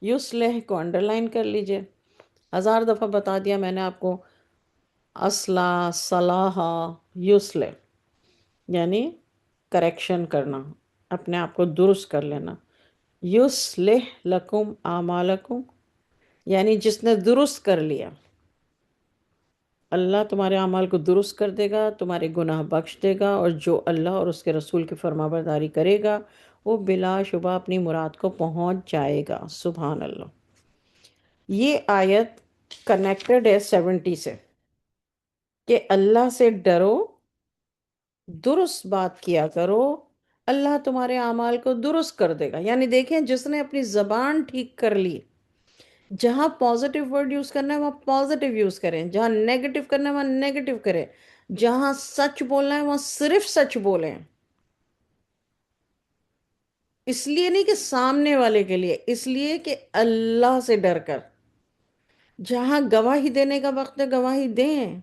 یصلح کو انڈر لائن کر لیجئے، 1000 دفعہ بتا دیا میں نے آپ کو، اصلاح، صلاح، یصلح یعنی کریکشن کرنا، اپنے آپ کو درست کر لینا۔ یصلح لکم اعمالکم، یعنی جس نے درست کر لیا، اللہ تمہارے اعمال کو درست کر دے گا، تمہارے گناہ بخش دے گا، اور جو اللہ اور اس کے رسول کی فرما برداری کرے گا وہ بلا شبہ اپنی مراد کو پہنچ جائے گا۔ سبحان اللہ۔ یہ آیت کنیکٹڈ ہے 70 سے، کہ اللہ سے ڈرو، درست بات کیا کرو، اللہ تمہارے اعمال کو درست کر دے گا۔ یعنی دیکھیں جس نے اپنی زبان ٹھیک کر لی، جہاں پازیٹیو ورڈ یوز کرنا ہے وہاں پازیٹیو یوز کریں، جہاں نیگیٹو کرنا ہے وہاں نیگیٹو کریں، جہاں سچ بولنا ہے وہاں صرف سچ بولیں، اس لیے نہیں کہ سامنے والے کے لیے، اس لیے کہ اللہ سے ڈر کر۔ جہاں گواہی دینے کا وقت ہے گواہی دیں۔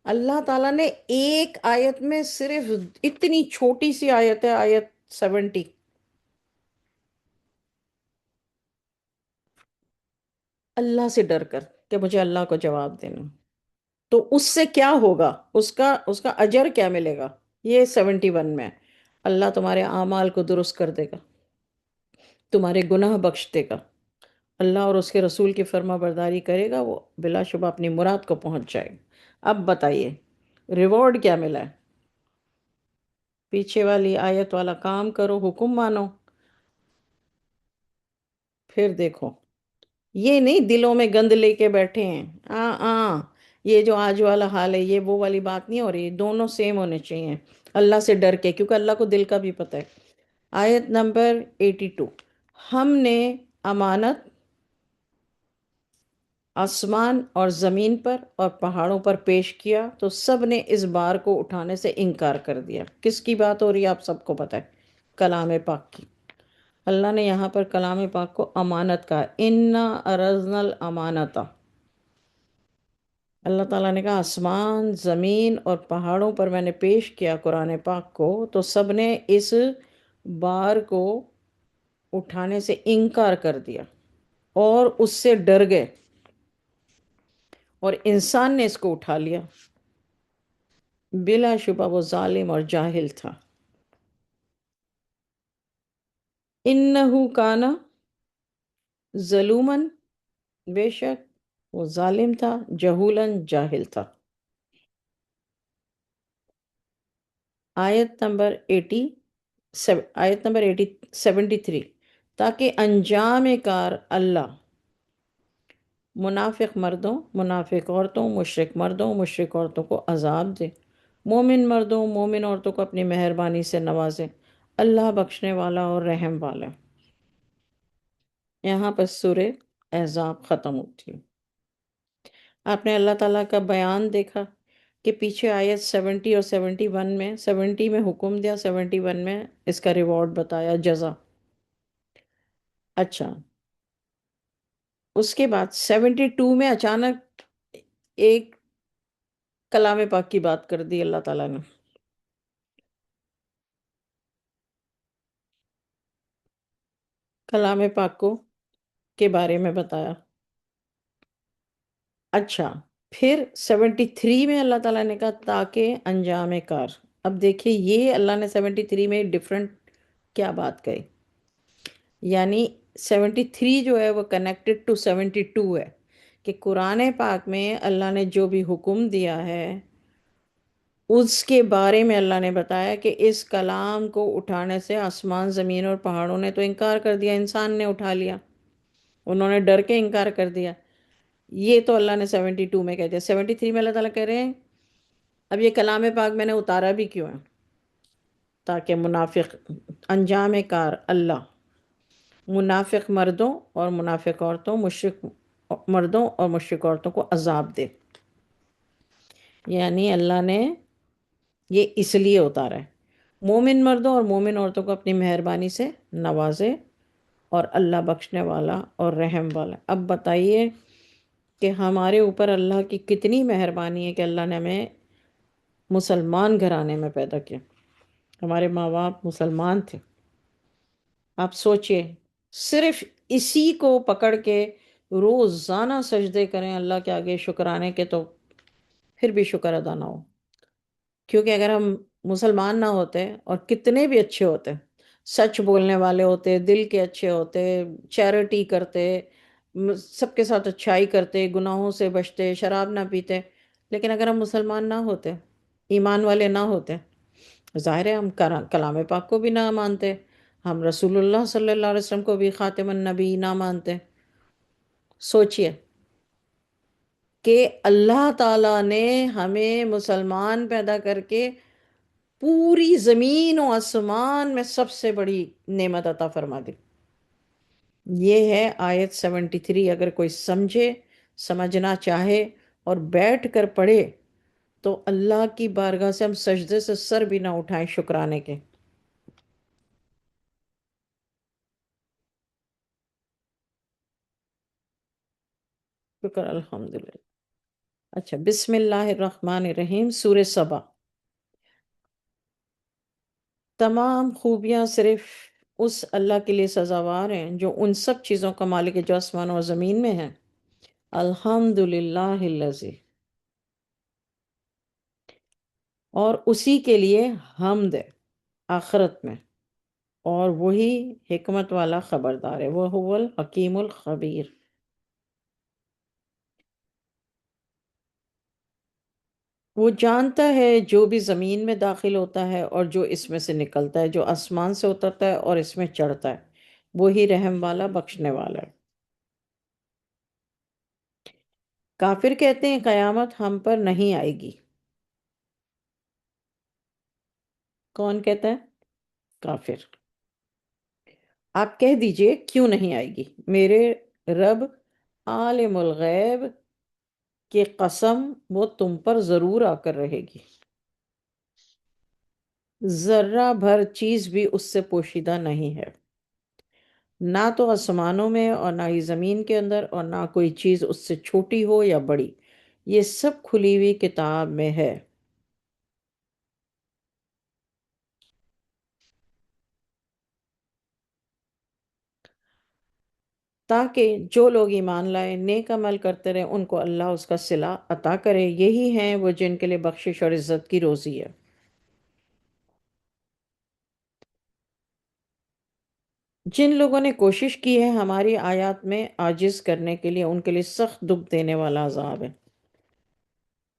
اللہ تعالیٰ نے ایک آیت میں، صرف اتنی چھوٹی سی آیت ہے آیت 70، اللہ سے ڈر کر کہ مجھے اللہ کو جواب دینا، تو اس سے کیا ہوگا، اس کا اجر کیا ملے گا؟ یہ 71 میں اللہ تمہارے اعمال کو درست کر دے گا، تمہارے گناہ بخش دے گا، اللہ اور اس کے رسول کی فرما برداری کرے گا، وہ بلا شبہ اپنی مراد کو پہنچ جائے گا۔ اب بتائیے ریوارڈ کیا ملا ہے؟ پیچھے والی آیت والا کام کرو، حکم مانو، پھر دیکھو۔ یہ نہیں دلوں میں گند لے کے بیٹھے ہیں، یہ جو آج والا حال ہے یہ وہ والی بات نہیں ہو رہی، دونوں سیم ہونے چاہیے، اللہ سے ڈر کے، کیونکہ اللہ کو دل کا بھی پتہ ہے۔ آیت نمبر 82، ہم نے امانت آسمان اور زمین پر اور پہاڑوں پر پیش کیا تو سب نے اس بار کو اٹھانے سے انکار کر دیا۔ کس کی بات ہو رہی ہے آپ سب کو پتہ ہے، کلام پاک کی۔ اللہ نے یہاں پر کلام پاک کو امانت کہا، انا ارزنا الامانتا، اللہ تعالیٰ نے کہا آسمان، زمین اور پہاڑوں پر میں نے پیش کیا قرآن پاک کو تو سب نے اس بار کو اٹھانے سے انکار کر دیا اور اس سے ڈر گئے، اور انسان نے اس کو اٹھا لیا، بلا شبہ وہ ظالم اور جاہل تھا۔ انہو کانا ظلومن، بے شک وہ ظالم تھا، جہولن جاہل تھا۔ آیت نمبر 73، تاکہ انجام کار اللہ منافق مردوں، منافق عورتوں، مشرک مردوں، مشرک عورتوں کو عذاب دے، مومن مردوں، مومن عورتوں کو اپنی مہربانی سے نوازے، اللہ بخشنے والا اور رحم والا۔ یہاں پر سورہ احزاب ختم ہوتی ہے۔ آپ نے اللہ تعالیٰ کا بیان دیکھا کہ پیچھے آیت 70 اور 71 میں، 70 میں حکم دیا، 71 میں اس کا ریوارڈ بتایا، جزا۔ اچھا، اس کے بعد 72 میں اچانک ایک کلام پاک کی بات کر دی اللہ تعالیٰ نے۔ کلام پاک کو کے بارے میں بتایا۔ اچھا، پھر 73 میں اللہ تعالیٰ نے کہا تاکہ انجام کار۔ اب دیکھیں یہ اللہ نے 73 میں ڈیفرنٹ کیا بات کہی، یعنی 73 جو ہے وہ کنیکٹڈ ٹو 72 ہے، کہ قرآن پاک میں اللہ نے جو بھی حکم دیا ہے اس کے بارے میں اللہ نے بتایا کہ اس کلام کو اٹھانے سے آسمان، زمین اور پہاڑوں نے تو انکار کر دیا، انسان نے اٹھا لیا، انہوں نے ڈر کے انکار کر دیا۔ یہ تو اللہ نے 72 میں کہہ دیا۔ 73 میں اللہ تعالیٰ کہہ رہے ہیں اب یہ کلام پاک میں نے اتارا بھی کیوں ہے؟ تاکہ منافق انجام کار اللہ منافق مردوں اور منافق عورتوں، مشرک مردوں اور مشرک عورتوں کو عذاب دے۔ یعنی اللہ نے یہ اس لیے اتارا ہے مومن مردوں اور مومن عورتوں کو اپنی مہربانی سے نوازے، اور اللہ بخشنے والا اور رحم والا۔ اب بتائیے کہ ہمارے اوپر اللہ کی کتنی مہربانی ہے کہ اللہ نے ہمیں مسلمان گھرانے میں پیدا کیا، ہمارے ماں باپ مسلمان تھے۔ آپ سوچئے صرف اسی کو پکڑ کے روزانہ سجدے کریں اللہ کے آگے شکرانے کے، تو پھر بھی شکر ادا نہ ہو۔ کیونکہ اگر ہم مسلمان نہ ہوتے اور کتنے بھی اچھے ہوتے، سچ بولنے والے ہوتے، دل کے اچھے ہوتے، چیریٹی کرتے، سب کے ساتھ اچھائی کرتے، گناہوں سے بچتے، شراب نہ پیتے، لیکن اگر ہم مسلمان نہ ہوتے، ایمان والے نہ ہوتے، ظاہر ہے ہم کلام پاک کو بھی نہ مانتے، ہم رسول اللہ صلی اللہ علیہ وسلم کو بھی خاتم النبی نہ مانتے۔ سوچئے کہ اللہ تعالیٰ نے ہمیں مسلمان پیدا کر کے پوری زمین و آسمان میں سب سے بڑی نعمت عطا فرما دی۔ یہ ہے آیت 73۔ اگر کوئی سمجھے، سمجھنا چاہے اور بیٹھ کر پڑھے تو اللہ کی بارگاہ سے ہم سجدے سے سر بھی نہ اٹھائیں شکرانے کے۔ شکر الحمدللہ۔ اچھا، بسم اللہ الرحمن الرحیم، سورہ سبا۔ تمام خوبیاں صرف اس اللہ کے لیے سزاوار ہیں جو ان سب چیزوں کا مالک ہے جو آسمان اور زمین میں ہیں۔ الحمدللہ الذی، اور اسی کے لیے حمد ہے آخرت میں، اور وہی حکمت والا خبردار ہے، وہ هو الحکیم الخبیر۔ وہ جانتا ہے جو بھی زمین میں داخل ہوتا ہے اور جو اس میں سے نکلتا ہے، جو آسمان سے اترتا ہے اور اس میں چڑھتا ہے، وہی رحم والا بخشنے والا ہے۔ کافر کہتے ہیں قیامت ہم پر نہیں آئے گی۔ کون کہتا ہے؟ کافر۔ آپ کہہ دیجئے کیوں نہیں آئے گی؟ میرے رب عالم الغیب کی قسم وہ تم پر ضرور آ کر رہے گی، ذرہ بھر چیز بھی اس سے پوشیدہ نہیں ہے، نہ تو آسمانوں میں اور نہ ہی زمین کے اندر، اور نہ کوئی چیز اس سے چھوٹی ہو یا بڑی، یہ سب کھلی ہوئی کتاب میں ہے۔ تاکہ جو لوگ ایمان لائے، نیک عمل کرتے رہے، ان کو اللہ اس کا صلہ عطا کرے، یہی ہیں وہ جن کے لیے بخشش اور عزت کی روزی ہے۔ جن لوگوں نے کوشش کی ہے ہماری آیات میں عاجز کرنے کے لیے، ان کے لیے سخت دکھ دینے والا عذاب ہے۔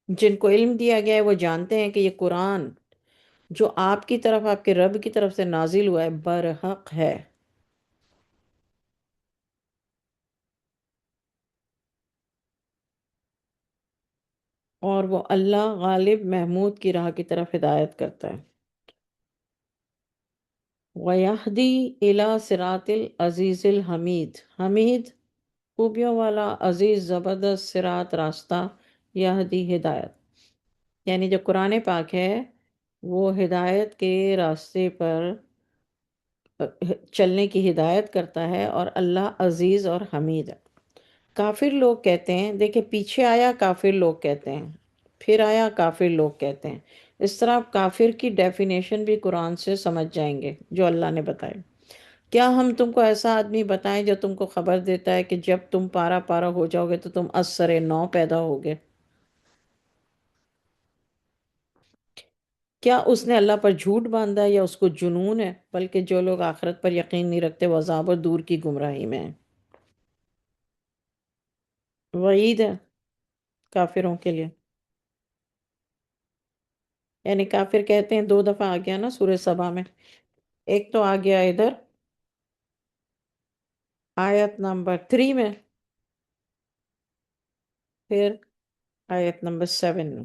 جن کو علم دیا گیا ہے وہ جانتے ہیں کہ یہ قرآن جو آپ کی طرف، آپ کے رب کی طرف سے نازل ہوا ہے، برحق ہے، اور وہ اللہ غالب محمود کی راہ کی طرف ہدایت کرتا ہے۔ وَيَهْدِي إِلَى صِرَاطِ الْعَزِيزِ الْحَمِيدِ، حمید خوبیوں والا، عزیز زبردست، صراط راستہ، یہدی ہدایت، یعنی جو قرآن پاک ہے وہ ہدایت کے راستے پر چلنے کی ہدایت کرتا ہے، اور اللہ عزیز اور حمید ہے۔ کافر لوگ کہتے ہیں، دیکھیں پیچھے آیا کافر لوگ کہتے ہیں، پھر آیا کافر لوگ کہتے ہیں، اس طرح آپ کافر کی ڈیفینیشن بھی قرآن سے سمجھ جائیں گے جو اللہ نے بتائی۔ کیا ہم تم کو ایسا آدمی بتائیں جو تم کو خبر دیتا ہے کہ جب تم پارا پارا ہو جاؤ گے تو تم از سر نو پیدا ہوگے؟ کیا اس نے اللہ پر جھوٹ باندھا ہے یا اس کو جنون ہے؟ بلکہ جو لوگ آخرت پر یقین نہیں رکھتے وہ عذاب اور دور کی گمراہی میں ہیں۔ وعید ہے کافروں کے لیے، یعنی کافر کہتے ہیں، دو دفعہ آ گیا نا سورہ سبا میں، ایک تو آ گیا ادھر آیت نمبر 3 میں، پھر آیت نمبر 7 میں۔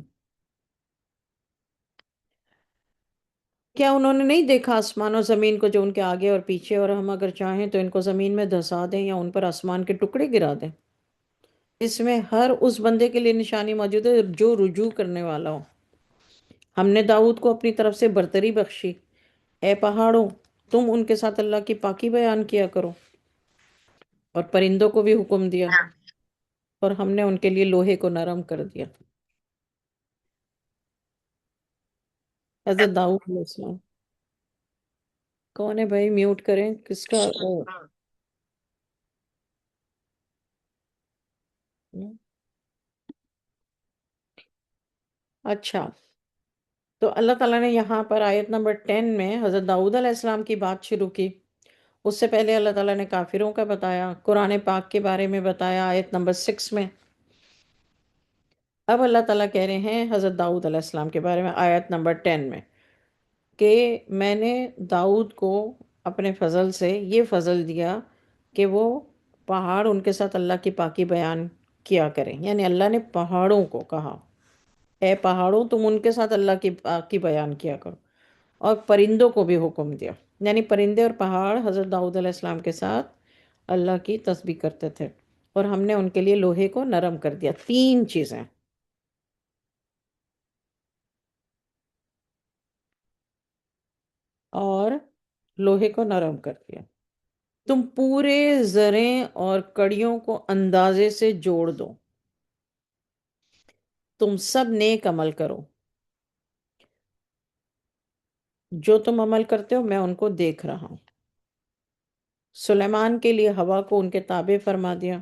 کیا انہوں نے نہیں دیکھا آسمان و زمین کو جو ان کے آگے اور پیچھے، اور ہم اگر چاہیں تو ان کو زمین میں دھسا دیں یا ان پر آسمان کے ٹکڑے گرا دیں؟ اس میں ہر اس بندے کے لیے نشانی موجود ہے جو رجوع کرنے والا ہو۔ ہم نے داؤد کو اپنی طرف سے برتری بخشی، اے پہاڑوں تم ان کے ساتھ اللہ کی پاکی بیان کیا کرو، اور پرندوں کو بھی حکم دیا، اور ہم نے ان کے لیے لوہے کو نرم کر دیا۔ حضرت داؤد علیہ السلام کون ہے بھائی؟ میوٹ کریں کس کا اچھا، تو اللہ تعالیٰ نے یہاں پر آیت نمبر 10 میں حضرت داؤد علیہ السلام کی بات شروع کی۔ اس سے پہلے اللہ تعالیٰ نے کافروں کا بتایا، قرآن پاک کے بارے میں بتایا آیت نمبر 6 میں۔ اب اللہ تعالیٰ کہہ رہے ہیں حضرت داؤد علیہ السلام کے بارے میں آیت نمبر 10 میں کہ میں نے داؤد کو اپنے فضل سے یہ فضل دیا کہ وہ پہاڑ ان کے ساتھ اللہ کی پاکی بیان کیا کریں، یعنی اللہ نے پہاڑوں کو کہا، اے پہاڑوں تم ان کے ساتھ اللہ کی پاکی بیان کیا کرو، اور پرندوں کو بھی حکم دیا، یعنی پرندے اور پہاڑ حضرت داؤد علیہ السلام کے ساتھ اللہ کی تسبیح کرتے تھے، اور ہم نے ان کے لیے لوہے کو نرم کر دیا۔ تین چیزیں، اور لوہے کو نرم کر دیا۔ تم پورے زریں اور کڑیوں کو اندازے سے جوڑ دو، تم سب نیک عمل کرو، جو تم عمل کرتے ہو میں ان کو دیکھ رہا ہوں۔ سلیمان کے لیے ہوا کو ان کے تابع فرما دیا،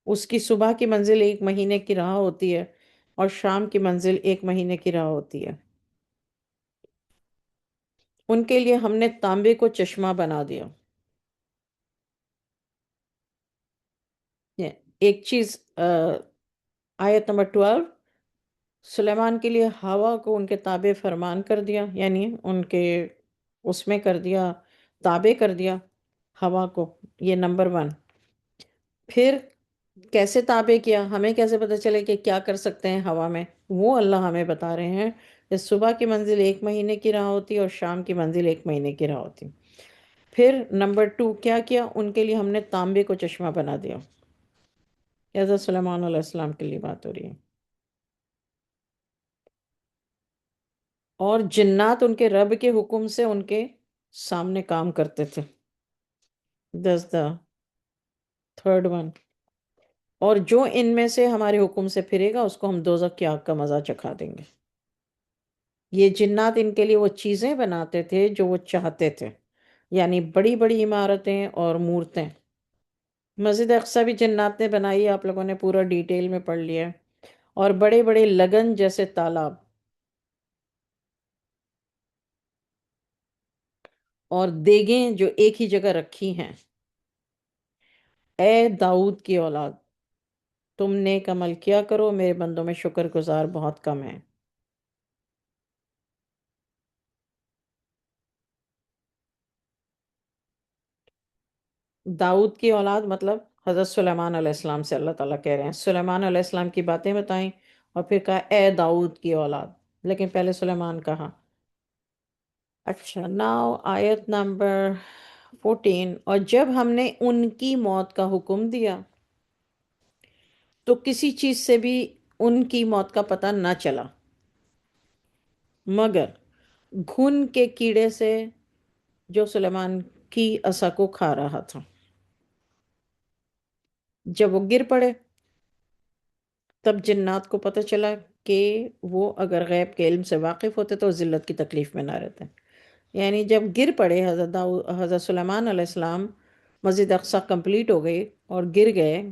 اس کی صبح کی منزل 1 مہینے کی راہ ہوتی ہے اور شام کی منزل 1 مہینے کی راہ ہوتی ہے۔ ان کے لیے ہم نے تانبے کو چشمہ بنا دیا۔ یہ ایک چیز، آیت نمبر 12، سلیمان کے لیے ہوا کو ان کے تابع فرمان کر دیا، یعنی ان کے اس میں کر دیا، تابع کر دیا ہوا کو، یہ نمبر 1۔ پھر کیسے تابع کیا، ہمیں کیسے پتہ چلے کہ کیا کر سکتے ہیں ہوا میں، وہ اللہ ہمیں بتا رہے ہیں کہ صبح کی منزل 1 مہینے کی راہ ہوتی ہے اور شام کی منزل 1 مہینے کی راہ ہوتی۔ پھر نمبر 2 کیا کیا، ان کے لیے ہم نے تانبے کو چشمہ بنا دیا۔ حضرت سلیمان علیہ السلام کے لیے بات ہو رہی ہے۔ اور جنات ان کے رب کے حکم سے ان کے سامنے کام کرتے تھے۔ دس دا تھرڈ ون، اور جو ان میں سے ہمارے حکم سے پھرے گا اس کو ہم دوزخ کی آگ کا مزہ چکھا دیں گے۔ یہ جنات ان کے لیے وہ چیزیں بناتے تھے جو وہ چاہتے تھے، یعنی بڑی بڑی عمارتیں اور مورتیں۔ مسجد اقصی بھی جنات نے بنائی، آپ لوگوں نے پورا ڈیٹیل میں پڑھ لیا ہے، اور بڑے بڑے لگن جیسے تالاب۔ اور دیگیں جو ایک ہی جگہ رکھی ہیں، اے داؤد کی اولاد، تم نیک عمل کیا کرو، میرے بندوں میں شکر گزار بہت کم ہیں۔ داؤد کی اولاد مطلب حضرت سلیمان علیہ السلام سے اللہ تعالیٰ کہہ رہے ہیں، سلیمان علیہ السلام کی باتیں بتائیں، اور پھر کہا اے داؤد کی اولاد، لیکن پہلے سلیمان کہا۔ اچھا، ناؤ آیت نمبر 14، اور جب ہم نے ان کی موت کا حکم دیا تو کسی چیز سے بھی ان کی موت کا پتہ نہ چلا مگر گھن کے کیڑے سے جو سلیمان کی عصا کو کھا رہا تھا۔ جب وہ گر پڑے تب جنات کو پتہ چلا کہ وہ اگر غیب کے علم سے واقف ہوتے تو ذلت کی تکلیف میں نہ رہتے۔ یعنی جب گر پڑے حضرت سلیمان علیہ السلام، مسجد اقصی کمپلیٹ ہو گئی اور گر گئے،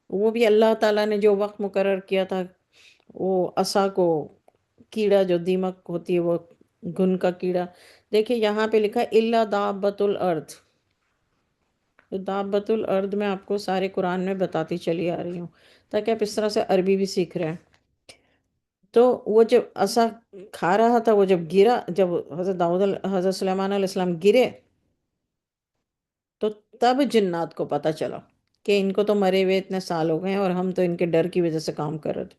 وہ بھی اللہ تعالیٰ نے جو وقت مقرر کیا تھا، وہ عصا کو، کیڑا جو دیمک ہوتی ہے وہ گھن کا کیڑا، دیکھیں یہاں پہ لکھا ہے الا دابۃ الارض۔ تو دابۃ الارض میں آپ کو سارے قرآن میں بتاتی چلی آ رہی ہوں تاکہ آپ اس طرح سے عربی بھی سیکھ رہے ہیں۔ تو وہ جب عصا کھا رہا تھا، وہ جب گرا، جب حضرت سلیمان علیہ السلام گرے تو تب جنات کو پتہ چلا کہ ان کو تو مرے ہوئے اتنے سال ہو گئے ہیں اور ہم تو ان کے ڈر کی وجہ سے کام کر رہے تھے۔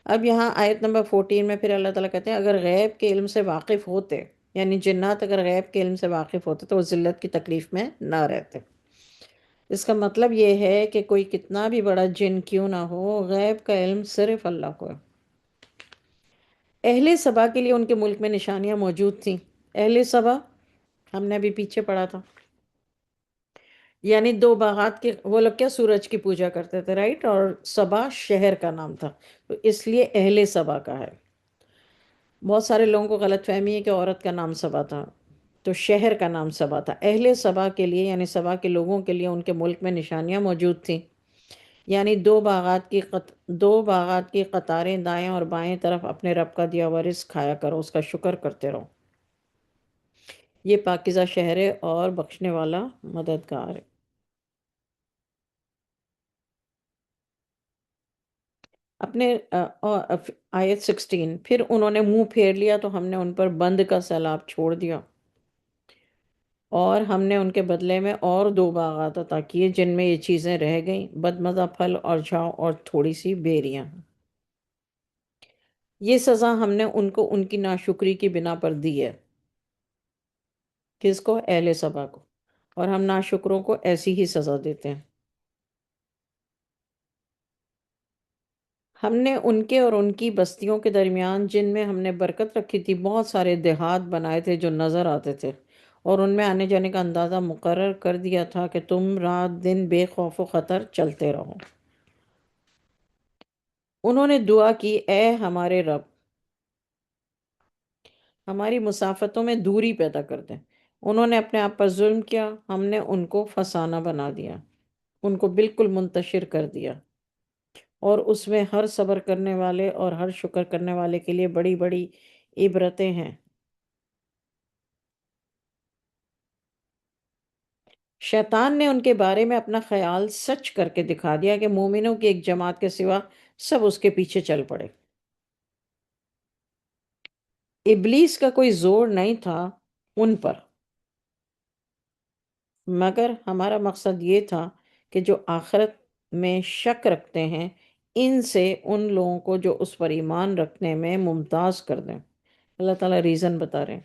اب یہاں آیت نمبر 14 میں پھر اللہ تعالیٰ کہتے ہیں اگر غیب کے علم سے واقف ہوتے، یعنی جنات اگر غیب کے علم سے واقف ہوتے تو وہ ذلت کی تکلیف میں نہ رہتے۔ اس کا مطلب یہ ہے کہ کوئی کتنا بھی بڑا جن کیوں نہ ہو، غیب کا علم صرف اللہ کو ہے۔ اہل سبا کے لیے ان کے ملک میں نشانیاں موجود تھیں۔ اہل سبا ہم نے ابھی پیچھے پڑھا تھا، یعنی دو باغات کے، وہ لوگ کیا سورج کی پوجا کرتے تھے، رائٹ، اور سبا شہر کا نام تھا، تو اس لیے اہل سبا کا ہے۔ بہت سارے لوگوں کو غلط فہمی ہے کہ عورت کا نام سبا تھا، تو شہر کا نام سبا تھا۔ اہل سبا کے لیے یعنی سبا کے لوگوں کے لیے ان کے ملک میں نشانیاں موجود تھیں، یعنی دو باغات کی قطاریں دائیں اور بائیں طرف اپنے رب کا دیا ہوا رزق کھایا کرو، اس کا شکر کرتے رہو، یہ پاکیزہ شہر ہے اور بخشنے والا مددگار ہے۔ اپنے آیت 16، پھر انہوں نے منہ پھیر لیا تو ہم نے ان پر بند کا سیلاب چھوڑ دیا، اور ہم نے ان کے بدلے میں اور دو باغات عطا کیے جن میں یہ چیزیں رہ گئیں، بدمزہ پھل اور جھاؤ اور تھوڑی سی بیریاں۔ یہ سزا ہم نے ان کو ان کی ناشکری کی بنا پر دی ہے۔ کس کو؟ اہل سبا کو، اور ہم ناشکروں کو ایسی ہی سزا دیتے ہیں۔ ہم نے ان کے اور ان کی بستیوں کے درمیان جن میں ہم نے برکت رکھی تھی بہت سارے دیہات بنائے تھے جو نظر آتے تھے، اور ان میں آنے جانے کا اندازہ مقرر کر دیا تھا کہ تم رات دن بے خوف و خطر چلتے رہو۔ انہوں نے دعا کی اے ہمارے رب، ہماری مسافتوں میں دوری پیدا کر دیں۔ انہوں نے اپنے آپ پر ظلم کیا، ہم نے ان کو فسانہ بنا دیا، ان کو بالکل منتشر کر دیا، اور اس میں ہر صبر کرنے والے اور ہر شکر کرنے والے کے لیے بڑی بڑی عبرتیں ہیں۔ شیطان نے ان کے بارے میں اپنا خیال سچ کر کے دکھا دیا کہ مومنوں کی ایک جماعت کے سوا سب اس کے پیچھے چل پڑے۔ ابلیس کا کوئی زور نہیں تھا ان پر، مگر ہمارا مقصد یہ تھا کہ جو آخرت میں شک رکھتے ہیں ان سے ان لوگوں کو جو اس پر ایمان رکھنے میں ممتاز کر دیں۔ اللہ تعالیٰ ریزن بتا رہے ہیں،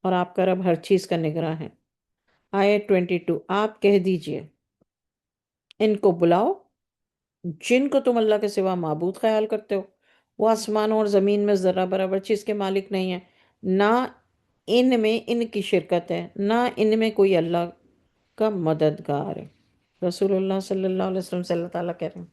اور آپ کا رب ہر چیز کا نگراں ہے۔ آیت 22، آپ کہہ دیجئے ان کو بلاؤ جن کو تم اللہ کے سوا معبود خیال کرتے ہو، وہ آسمانوں اور زمین میں ذرہ برابر چیز کے مالک نہیں ہیں، نہ ان میں ان کی شرکت ہے، نہ ان میں کوئی اللہ کا مددگار ہے۔ رسول اللہ صلی اللہ علیہ وسلم سے اللہ تعالیٰ کہہ رہے ہیں۔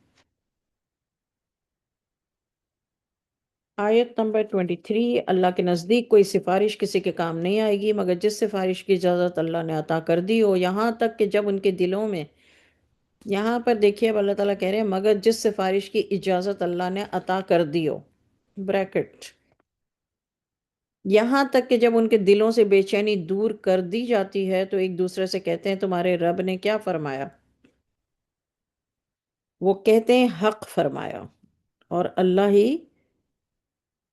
آیت نمبر 23، اللہ کے نزدیک کوئی سفارش کسی کے کام نہیں آئے گی مگر جس سفارش کی اجازت اللہ نے عطا کر دی ہو، یہاں تک کہ جب ان کے دلوں میں، یہاں پر دیکھیے اب اللہ تعالیٰ کہہ رہے ہیں مگر جس سفارش کی اجازت اللہ نے عطا کر دی ہو، بریکٹ، یہاں تک کہ جب ان کے دلوں سے بے چینی دور کر دی جاتی ہے تو ایک دوسرے سے کہتے ہیں تمہارے رب نے کیا فرمایا؟ وہ کہتے ہیں حق فرمایا، اور اللہ ہی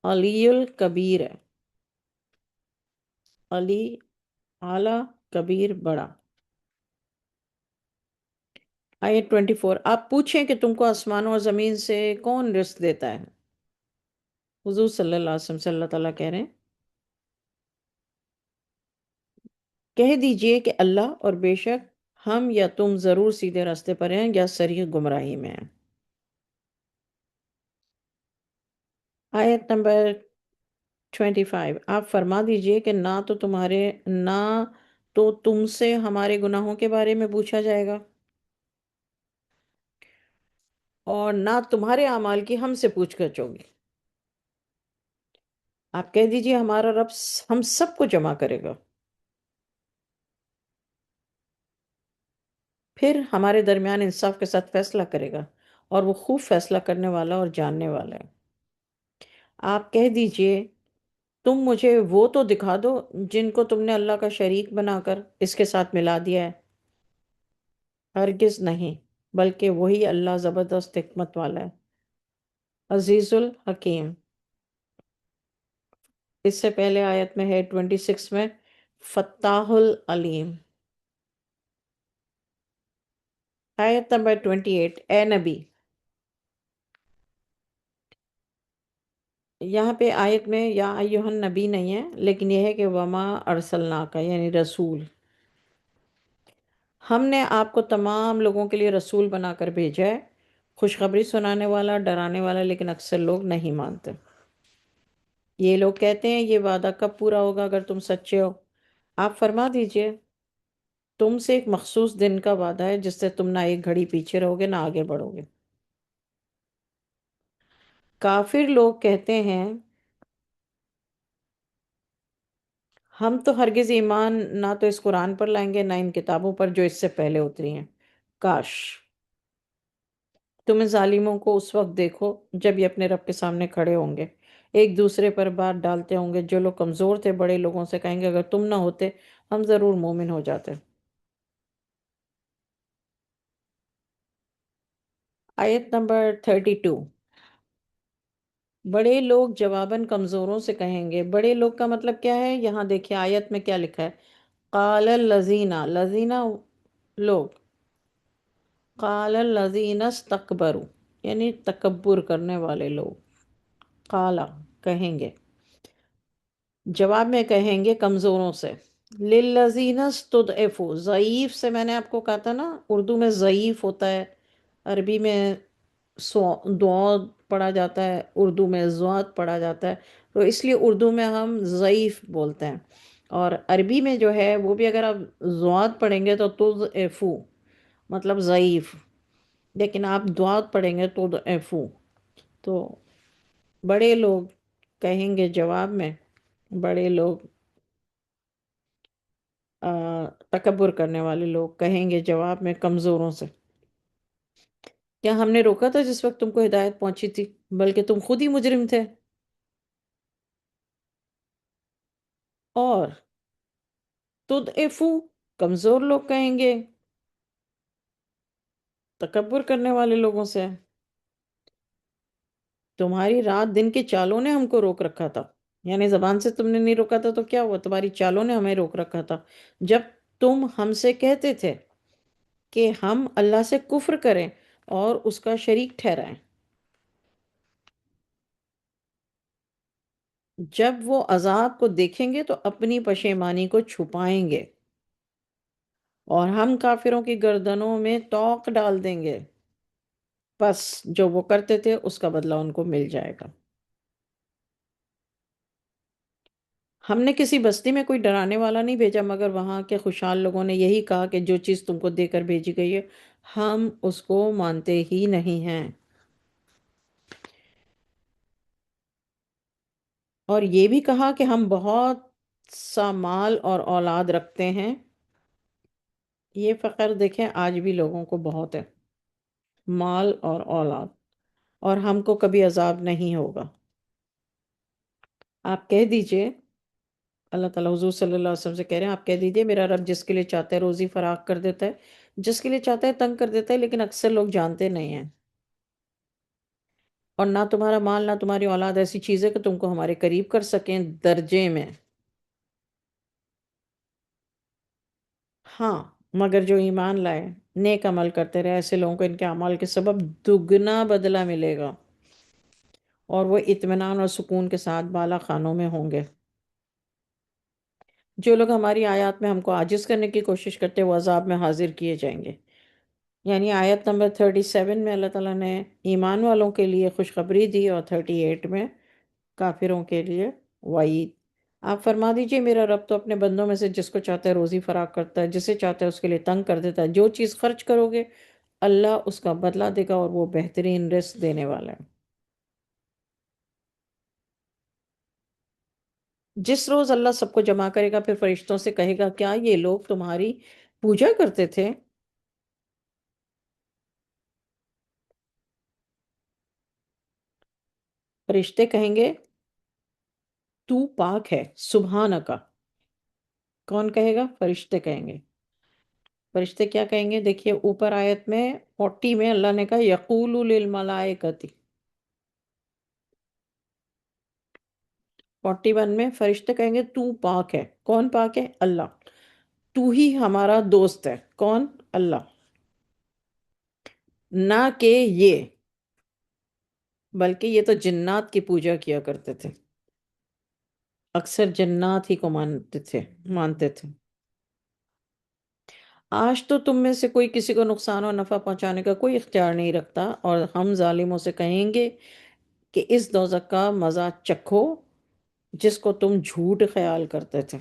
علی الکبیر ہے، علی، اعلی، کبیر، بڑا۔ آیت 24، آپ پوچھیں کہ تم کو آسمانوں اور زمین سے کون رزق دیتا ہے؟ حضور صلی اللہ علیہ وسلم سے اللہ تعالیٰ کہہ رہے ہیں کہہ دیجئے کہ اللہ، اور بے شک ہم یا تم ضرور سیدھے راستے پر ہیں یا صریح گمراہی میں ہیں۔ آیت نمبر 25، آپ فرما دیجئے کہ نہ تو تم سے ہمارے گناہوں کے بارے میں پوچھا جائے گا، اور نہ تمہارے اعمال کی ہم سے پوچھ گچھ ہوگی۔ آپ کہہ دیجئے ہمارا رب ہم سب کو جمع کرے گا، پھر ہمارے درمیان انصاف کے ساتھ فیصلہ کرے گا، اور وہ خوب فیصلہ کرنے والا اور جاننے والا ہے۔ آپ کہہ دیجئے تم مجھے وہ تو دکھا دو جن کو تم نے اللہ کا شریک بنا کر اس کے ساتھ ملا دیا ہے۔ ہرگز نہیں، بلکہ وہی اللہ زبردست حکمت والا ہے، عزیز الحکیم۔ اس سے پہلے آیت میں ہے 26 میں فتاح العلیم۔ آیت نمبر 28، اے نبی، یہاں پہ آیت میں یا ایہا النبی نہیں ہے، لیکن یہ ہے کہ وما ارسلناک یعنی رسول، ہم نے آپ کو تمام لوگوں کے لیے رسول بنا کر بھیجا ہے، خوشخبری سنانے والا، ڈرانے والا، لیکن اکثر لوگ نہیں مانتے۔ یہ لوگ کہتے ہیں یہ وعدہ کب پورا ہوگا اگر تم سچے ہو؟ آپ فرما دیجئے تم سے ایک مخصوص دن کا وعدہ ہے جس سے تم نہ ایک گھڑی پیچھے رہو گے نہ آگے بڑھو گے۔ کافر لوگ کہتے ہیں ہم تو ہرگز ایمان نہ تو اس قرآن پر لائیں گے نہ ان کتابوں پر جو اس سے پہلے اتری ہیں۔ کاش تم ظالموں کو اس وقت دیکھو جب یہ اپنے رب کے سامنے کھڑے ہوں گے، ایک دوسرے پر بات ڈالتے ہوں گے۔ جو لوگ کمزور تھے بڑے لوگوں سے کہیں گے اگر تم نہ ہوتے ہم ضرور مومن ہو جاتے۔ آیت نمبر 32، بڑے لوگ جواباً کمزوروں سے کہیں گے۔ بڑے لوگ کا مطلب کیا ہے؟ یہاں دیکھیں آیت میں کیا لکھا ہے، قال الذین، لذین لوگ، قال الذین استکبروا یعنی تکبر کرنے والے لوگ، قالا کہیں گے، جواب میں کہیں گے کمزوروں سے، للذین استضعفوا، ضعیف سے میں نے آپ کو کہا تھا نا اردو میں ضعیف ہوتا ہے، عربی میں ضاد پڑھا جاتا ہے، اردو میں ضاد پڑھا جاتا ہے، تو اس لیے اردو میں ہم ضعیف بولتے ہیں، اور عربی میں جو ہے وہ بھی اگر آپ ضاد پڑھیں گے تو تضعفوا مطلب ضعیف، لیکن آپ ضاد پڑھیں گے تو تضعفوا، تو بڑے لوگ کہیں گے جواب میں، بڑے لوگ تکبر کرنے والے لوگ کہیں گے جواب میں کمزوروں سے، کیا ہم نے روکا تھا جس وقت تم کو ہدایت پہنچی تھی؟ بلکہ تم خود ہی مجرم تھے۔ اور تضعفوا، کمزور لوگ کہیں گے تکبر کرنے والے لوگوں سے، تمہاری رات دن کے چالوں نے ہم کو روک رکھا تھا، یعنی زبان سے تم نے نہیں روکا تھا تو کیا ہوا، تمہاری چالوں نے ہمیں روک رکھا تھا، جب تم ہم سے کہتے تھے کہ ہم اللہ سے کفر کریں اور اس کا شریک ٹھہرائیں۔ جب وہ عذاب کو دیکھیں گے تو اپنی پشیمانی کو چھپائیں گے، اور ہم کافروں کی گردنوں میں توق ڈال دیں گے، بس جو وہ کرتے تھے اس کا بدلہ ان کو مل جائے گا۔ ہم نے کسی بستی میں کوئی ڈرانے والا نہیں بھیجا مگر وہاں کے خوشحال لوگوں نے یہی کہا کہ جو چیز تم کو دے کر بھیجی گئی ہے ہم اس کو مانتے ہی نہیں ہیں، اور یہ بھی کہا کہ ہم بہت سا مال اور اولاد رکھتے ہیں۔ یہ فقر دیکھیں آج بھی لوگوں کو بہت ہے، مال اور اولاد، اور ہم کو کبھی عذاب نہیں ہوگا۔ آپ کہہ دیجئے اللہ تعالیٰ حضور صلی اللہ علیہ وسلم سے کہہ رہے ہیں آپ کہہ دیجئے میرا رب جس کے لیے چاہتا ہے روزی فراخ کر دیتا ہے، جس کے لیے چاہتا ہے تنگ کر دیتا ہے، لیکن اکثر لوگ جانتے نہیں ہیں۔ اور نہ تمہارا مال نہ تمہاری اولاد ایسی چیز ہے کہ تم کو ہمارے قریب کر سکیں درجے میں۔ ہاں، مگر جو ایمان لائے، نیک عمل کرتے رہے، ایسے لوگوں کو ان کے اعمال کے سبب دگنا بدلہ ملے گا، اور وہ اطمینان اور سکون کے ساتھ بالا خانوں میں ہوں گے۔ جو لوگ ہماری آیات میں ہم کو عاجز کرنے کی کوشش کرتے ہیں وہ عذاب میں حاضر کیے جائیں گے۔ یعنی آیت نمبر 37 میں اللہ تعالیٰ نے ایمان والوں کے لیے خوشخبری دی، اور 38 میں کافروں کے لیے وعید۔ آپ فرما دیجئے میرا رب تو اپنے بندوں میں سے جس کو چاہتا ہے روزی فراخ کرتا ہے، جسے چاہتا ہے اس کے لیے تنگ کر دیتا ہے۔ جو چیز خرچ کرو گے اللہ اس کا بدلہ دے گا، اور وہ بہترین رزق دینے والا ہے۔ جس روز اللہ سب کو جمع کرے گا پھر فرشتوں سے کہے گا کیا یہ لوگ تمہاری پوجا کرتے تھے؟ فرشتے کہیں گے تو پاک ہے، سبحان کا۔ کون کہے گا؟ فرشتے کہیں گے۔ فرشتے کیا کہیں گے؟ دیکھیے اوپر آیت میں 40 میں اللہ نے کہا یقول للملائکتی، 41 میں فرشتے کہیں گے تو پاک ہے۔ کون پاک ہے؟ اللہ۔ تو ہی ہمارا دوست ہے۔ کون؟ اللہ۔ نہ کہ یہ، بلکہ یہ تو جنات کی پوجا کیا کرتے تھے، اکثر جنات ہی کو مانتے تھے۔ آج تو تم میں سے کوئی کسی کو نقصان و نفع پہنچانے کا کوئی اختیار نہیں رکھتا، اور ہم ظالموں سے کہیں گے کہ اس دوزخ کا مزہ چکھو جس کو تم جھوٹ خیال کرتے تھے۔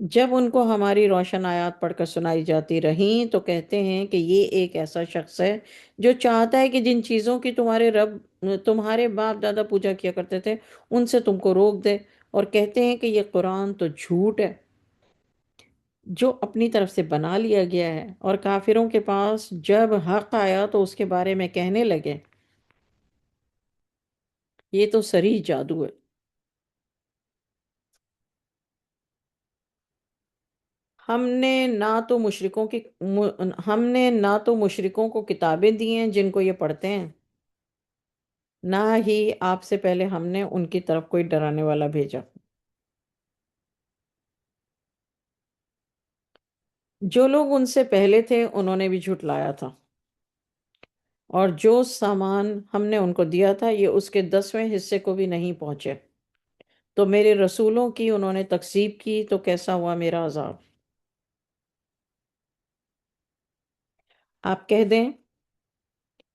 جب ان کو ہماری روشن آیات پڑھ کر سنائی جاتی رہیں تو کہتے ہیں کہ یہ ایک ایسا شخص ہے جو چاہتا ہے کہ جن چیزوں کی تمہارے باپ دادا پوجا کیا کرتے تھے ان سے تم کو روک دے، اور کہتے ہیں کہ یہ قرآن تو جھوٹ ہے جو اپنی طرف سے بنا لیا گیا ہے۔ اور کافروں کے پاس جب حق آیا تو اس کے بارے میں کہنے لگے یہ تو صریح جادو ہے۔ ہم نے نہ تو ہم نے نہ تو مشرکوں کو کتابیں دی ہیں جن کو یہ پڑھتے ہیں، نہ ہی آپ سے پہلے ہم نے ان کی طرف کوئی ڈرانے والا بھیجا۔ جو لوگ ان سے پہلے تھے انہوں نے بھی جھٹلایا تھا، اور جو سامان ہم نے ان کو دیا تھا یہ اس کے 10ویں حصے کو بھی نہیں پہنچے۔ تو میرے رسولوں کی انہوں نے تکذیب کی تو کیسا ہوا میرا عذاب۔ آپ کہہ دیں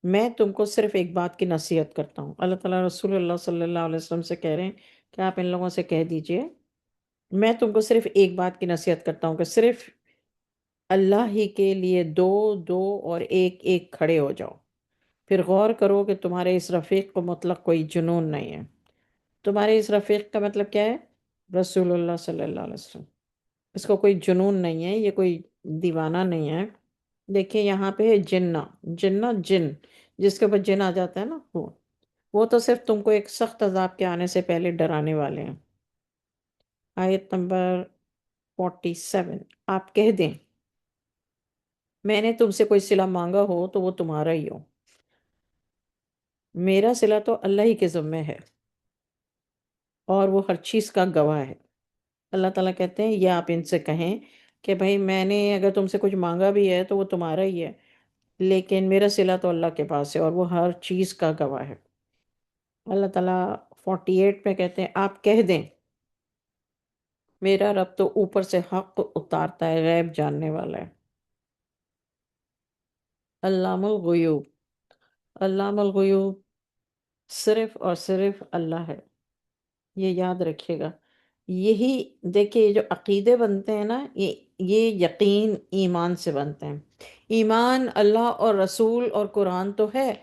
میں تم کو صرف ایک بات کی نصیحت کرتا ہوں۔ اللہ تعالیٰ رسول اللہ صلی اللہ علیہ وسلم سے کہہ رہے ہیں کہ آپ ان لوگوں سے کہہ دیجئے میں تم کو صرف ایک بات کی نصیحت کرتا ہوں کہ صرف اللہ ہی کے لیے دو دو اور ایک ایک کھڑے ہو جاؤ۔ پھر غور کرو کہ تمہارے اس رفیق کو مطلق کوئی جنون نہیں ہے۔ تمہارے اس رفیق کا مطلب کیا ہے؟ رسول اللہ صلی اللہ علیہ وسلم۔ اس کو کوئی جنون نہیں ہے، یہ کوئی دیوانہ نہیں ہے۔ دیکھیں یہاں پہ ہے جنہ، جنہ جن، جس کے اوپر جن آ جاتا ہے نا وہ تو صرف تم کو ایک سخت عذاب کے آنے سے پہلے ڈرانے والے ہیں۔ آیت نمبر 47، آپ کہہ دیں میں نے تم سے کوئی صلہ مانگا ہو تو وہ تمہارا ہی ہو، میرا صلہ تو اللہ ہی کے ذمہ ہے، اور وہ ہر چیز کا گواہ ہے۔ اللہ تعالیٰ کہتے ہیں یہ آپ ان سے کہیں کہ بھائی میں نے اگر تم سے کچھ مانگا بھی ہے تو وہ تمہارا ہی ہے، لیکن میرا صلہ تو اللہ کے پاس ہے اور وہ ہر چیز کا گواہ ہے۔ اللہ تعالیٰ 48 میں کہتے ہیں آپ کہہ دیں میرا رب تو اوپر سے حق اتارتا ہے، غیب جاننے والا ہے۔ علام الغیوب، علام الغیوب صرف اور صرف اللہ ہے، یہ یاد رکھیے گا۔ یہی دیکھیے جو عقیدے بنتے ہیں نا یہ یقین ایمان سے بنتے ہیں۔ ایمان اللہ اور رسول اور قرآن تو ہے،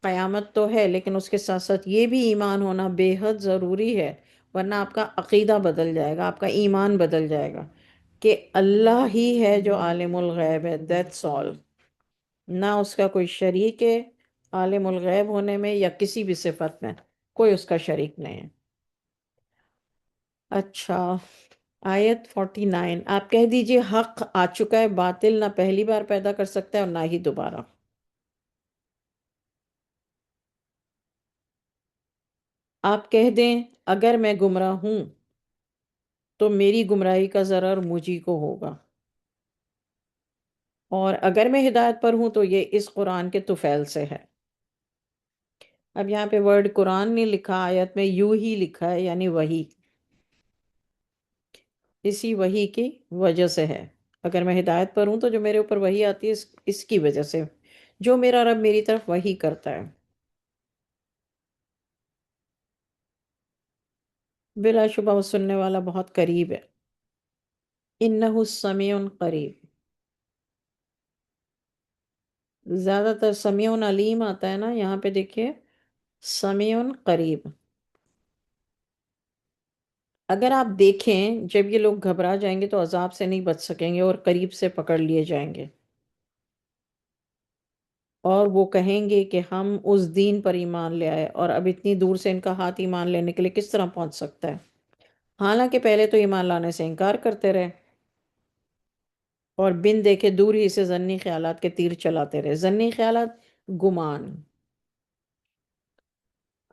قیامت تو ہے، لیکن اس کے ساتھ ساتھ یہ بھی ایمان ہونا بے حد ضروری ہے، ورنہ آپ کا عقیدہ بدل جائے گا، آپ کا ایمان بدل جائے گا کہ اللہ ہی ہے جو عالم الغیب ہے، دیٹس آل۔ نہ اس کا کوئی شریک ہے عالم الغیب ہونے میں یا کسی بھی صفت میں، کوئی اس کا شریک نہیں ہے۔ اچھا، آیت 49 آپ کہہ دیجئے حق آ چکا ہے، باطل نہ پہلی بار پیدا کر سکتا ہے اور نہ ہی دوبارہ۔ آپ کہہ دیں اگر میں گمراہ ہوں تو میری گمراہی کا ضرر مجھی کو ہوگا، اور اگر میں ہدایت پر ہوں تو یہ اس قرآن کے طفیل سے ہے۔ اب یہاں پہ ورڈ قرآن نہیں لکھا، آیت میں یوں ہی لکھا ہے، یعنی وہی، اسی وہی کی وجہ سے ہے۔ اگر میں ہدایت پر ہوں تو جو میرے اوپر وحی آتی ہے اس کی وجہ سے، جو میرا رب میری طرف وحی کرتا ہے۔ بلا شبہ وہ سننے والا بہت قریب ہے۔ انہ سمیع قریب، زیادہ تر سمیع علیم آتا ہے نا، یہاں پہ دیکھیے سمیع قریب۔ اگر آپ دیکھیں جب یہ لوگ گھبرا جائیں گے تو عذاب سے نہیں بچ سکیں گے اور قریب سے پکڑ لیے جائیں گے، اور وہ کہیں گے کہ ہم اس دین پر ایمان لے آئے، اور اب اتنی دور سے ان کا ہاتھ ایمان لینے کے لیے کس طرح پہنچ سکتا ہے؟ حالانکہ پہلے تو ایمان لانے سے انکار کرتے رہے اور بن دیکھے دور ہی سے ظنی خیالات کے تیر چلاتے رہے۔ ظنی خیالات، گمان۔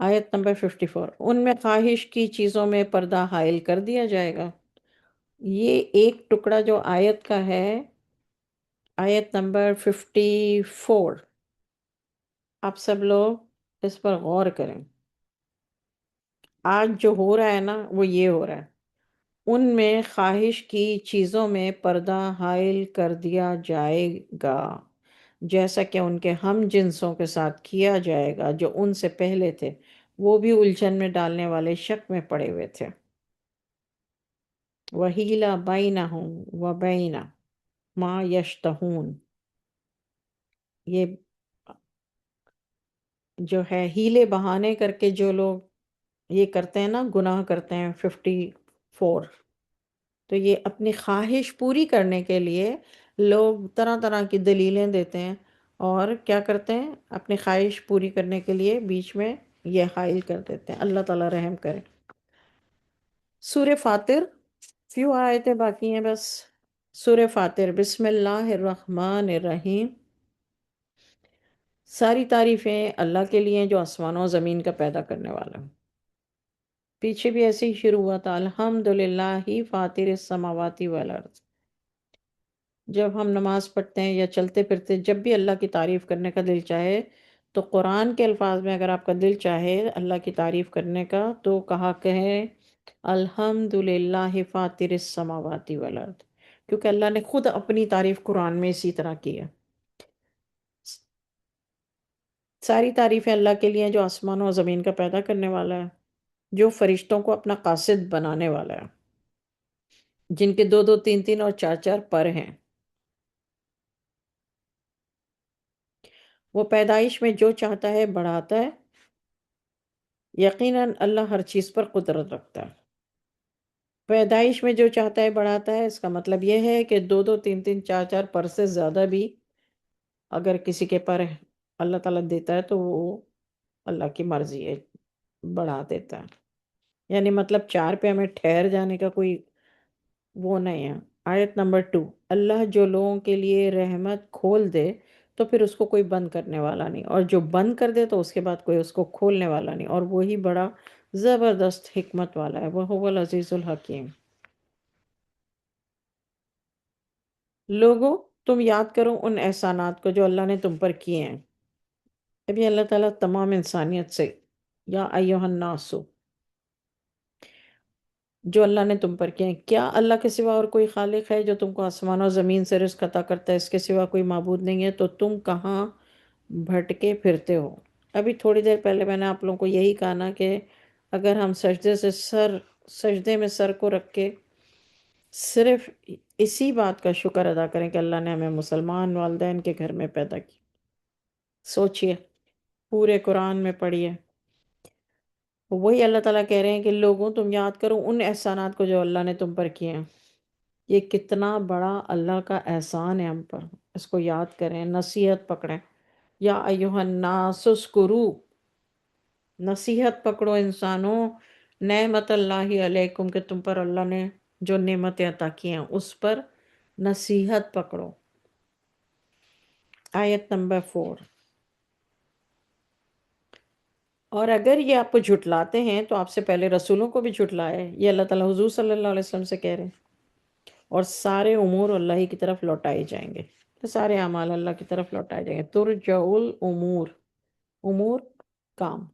آیت نمبر 54 ان میں خواہش کی چیزوں میں پردہ حائل کر دیا جائے گا۔ یہ ایک ٹکڑا جو آیت کا ہے، آیت نمبر 54، آپ سب لوگ اس پر غور کریں۔ آج جو ہو رہا ہے نا وہ یہ ہو رہا ہے، ان میں خواہش کی چیزوں میں پردہ حائل کر دیا جائے گا، جیسا کہ ان کے ہم جنسوں کے ساتھ کیا جائے گا جو ان سے پہلے تھے، وہ بھی الجھن میں ڈالنے والے شک میں پڑے ہوئے تھے۔ وَحِیلَ بَیْنَهُمْ وَبَیْنَ مَا یشتہون، یہ جو ہے ہیلے بہانے کر کے جو لوگ یہ کرتے ہیں نا، گناہ کرتے ہیں، 54، تو یہ اپنی خواہش پوری کرنے کے لیے لوگ طرح طرح کی دلیلیں دیتے ہیں، اور کیا کرتے ہیں اپنی خواہش پوری کرنے کے لیے بیچ میں یہ حائل کر دیتے ہیں۔ اللہ تعالیٰ رحم کرے۔ سورہ فاتر، فیو آیتیں باقی ہیں بس۔ سورہ فاتر، بسم اللہ الرحمن الرحیم۔ ساری تعریفیں اللہ کے لیے ہیں جو آسمانوں و زمین کا پیدا کرنے والا ہے۔ پیچھے بھی ایسے ہی شروع ہوا تھا، الحمدللہ فاطر السماوات والارض۔ جب ہم نماز پڑھتے ہیں یا چلتے پھرتے، جب بھی اللہ کی تعریف کرنے کا دل چاہے تو قرآن کے الفاظ میں اگر آپ کا دل چاہے اللہ کی تعریف کرنے کا تو کہا کہیں الحمدللہ فاطر السماوات والارض، کیونکہ اللہ نے خود اپنی تعریف قرآن میں اسی طرح کی ہے۔ ساری تعریفیں اللہ کے لیے ہیں جو آسمانوں و زمین کا پیدا کرنے والا ہے، جو فرشتوں کو اپنا قاصد بنانے والا ہے، جن کے دو دو تین تین اور چار چار پر ہیں۔ وہ پیدائش میں جو چاہتا ہے بڑھاتا ہے، یقیناً اللہ ہر چیز پر قدرت رکھتا ہے۔ پیدائش میں جو چاہتا ہے بڑھاتا ہے، اس کا مطلب یہ ہے کہ دو دو تین تین چار چار پر سے زیادہ بھی اگر کسی کے پر اللہ تعالیٰ دیتا ہے تو وہ اللہ کی مرضی ہے، بڑھا دیتا ہے۔ یعنی مطلب چار پہ ہمیں ٹھہر جانے کا کوئی وہ نہیں ہے۔ آیت نمبر 2، اللہ جو لوگوں کے لیے رحمت کھول دے تو پھر اس کو کوئی بند کرنے والا نہیں، اور جو بند کر دے تو اس کے بعد کوئی اس کو کھولنے والا نہیں، اور وہی بڑا زبردست حکمت والا ہے، وہ العزیز الحکیم۔ لوگوں، تم یاد کرو ان احسانات کو جو اللہ نے تم پر کیے ہیں۔ ابھی اللہ تعالیٰ تمام انسانیت سے، یا ایہا الناس، جو اللہ نے تم پر کیے ہیں، کیا اللہ کے سوا اور کوئی خالق ہے جو تم کو آسمان و زمین سے رزق عطا کرتا ہے؟ اس کے سوا کوئی معبود نہیں ہے، تو تم کہاں بھٹکے پھرتے ہو؟ ابھی تھوڑی دیر پہلے میں نے آپ لوگوں کو یہی کہا نا کہ اگر ہم سجدے میں سر کو رکھ کے صرف اسی بات کا شکر ادا کریں کہ اللہ نے ہمیں مسلمان والدین کے گھر میں پیدا کی، سوچئے پورے قرآن میں پڑھیے، وہی اللہ تعالیٰ کہہ رہے ہیں کہ لوگوں تم یاد کرو ان احسانات کو جو اللہ نے تم پر کیے ہیں۔ یہ کتنا بڑا اللہ کا احسان ہے ہم پر، اس کو یاد کریں، نصیحت پکڑیں۔ یا ایہا الناس اذکروا، نصیحت پکڑو انسانوں، نعمت اللہ علیکم کہ تم پر اللہ نے جو نعمتیں عطا کی ہیں اس پر نصیحت پکڑو۔ آیت نمبر 4۔ اور اگر یہ آپ کو جھٹلاتے ہیں تو آپ سے پہلے رسولوں کو بھی جھٹلائے، یہ اللہ تعالیٰ حضور صلی اللہ علیہ وسلم سے کہہ رہے ہیں، اور سارے امور اللہ ہی کی طرف لوٹائے جائیں گے، سارے اعمال اللہ کی طرف لوٹائے جائیں گے۔ ترجع الامور، امور کام۔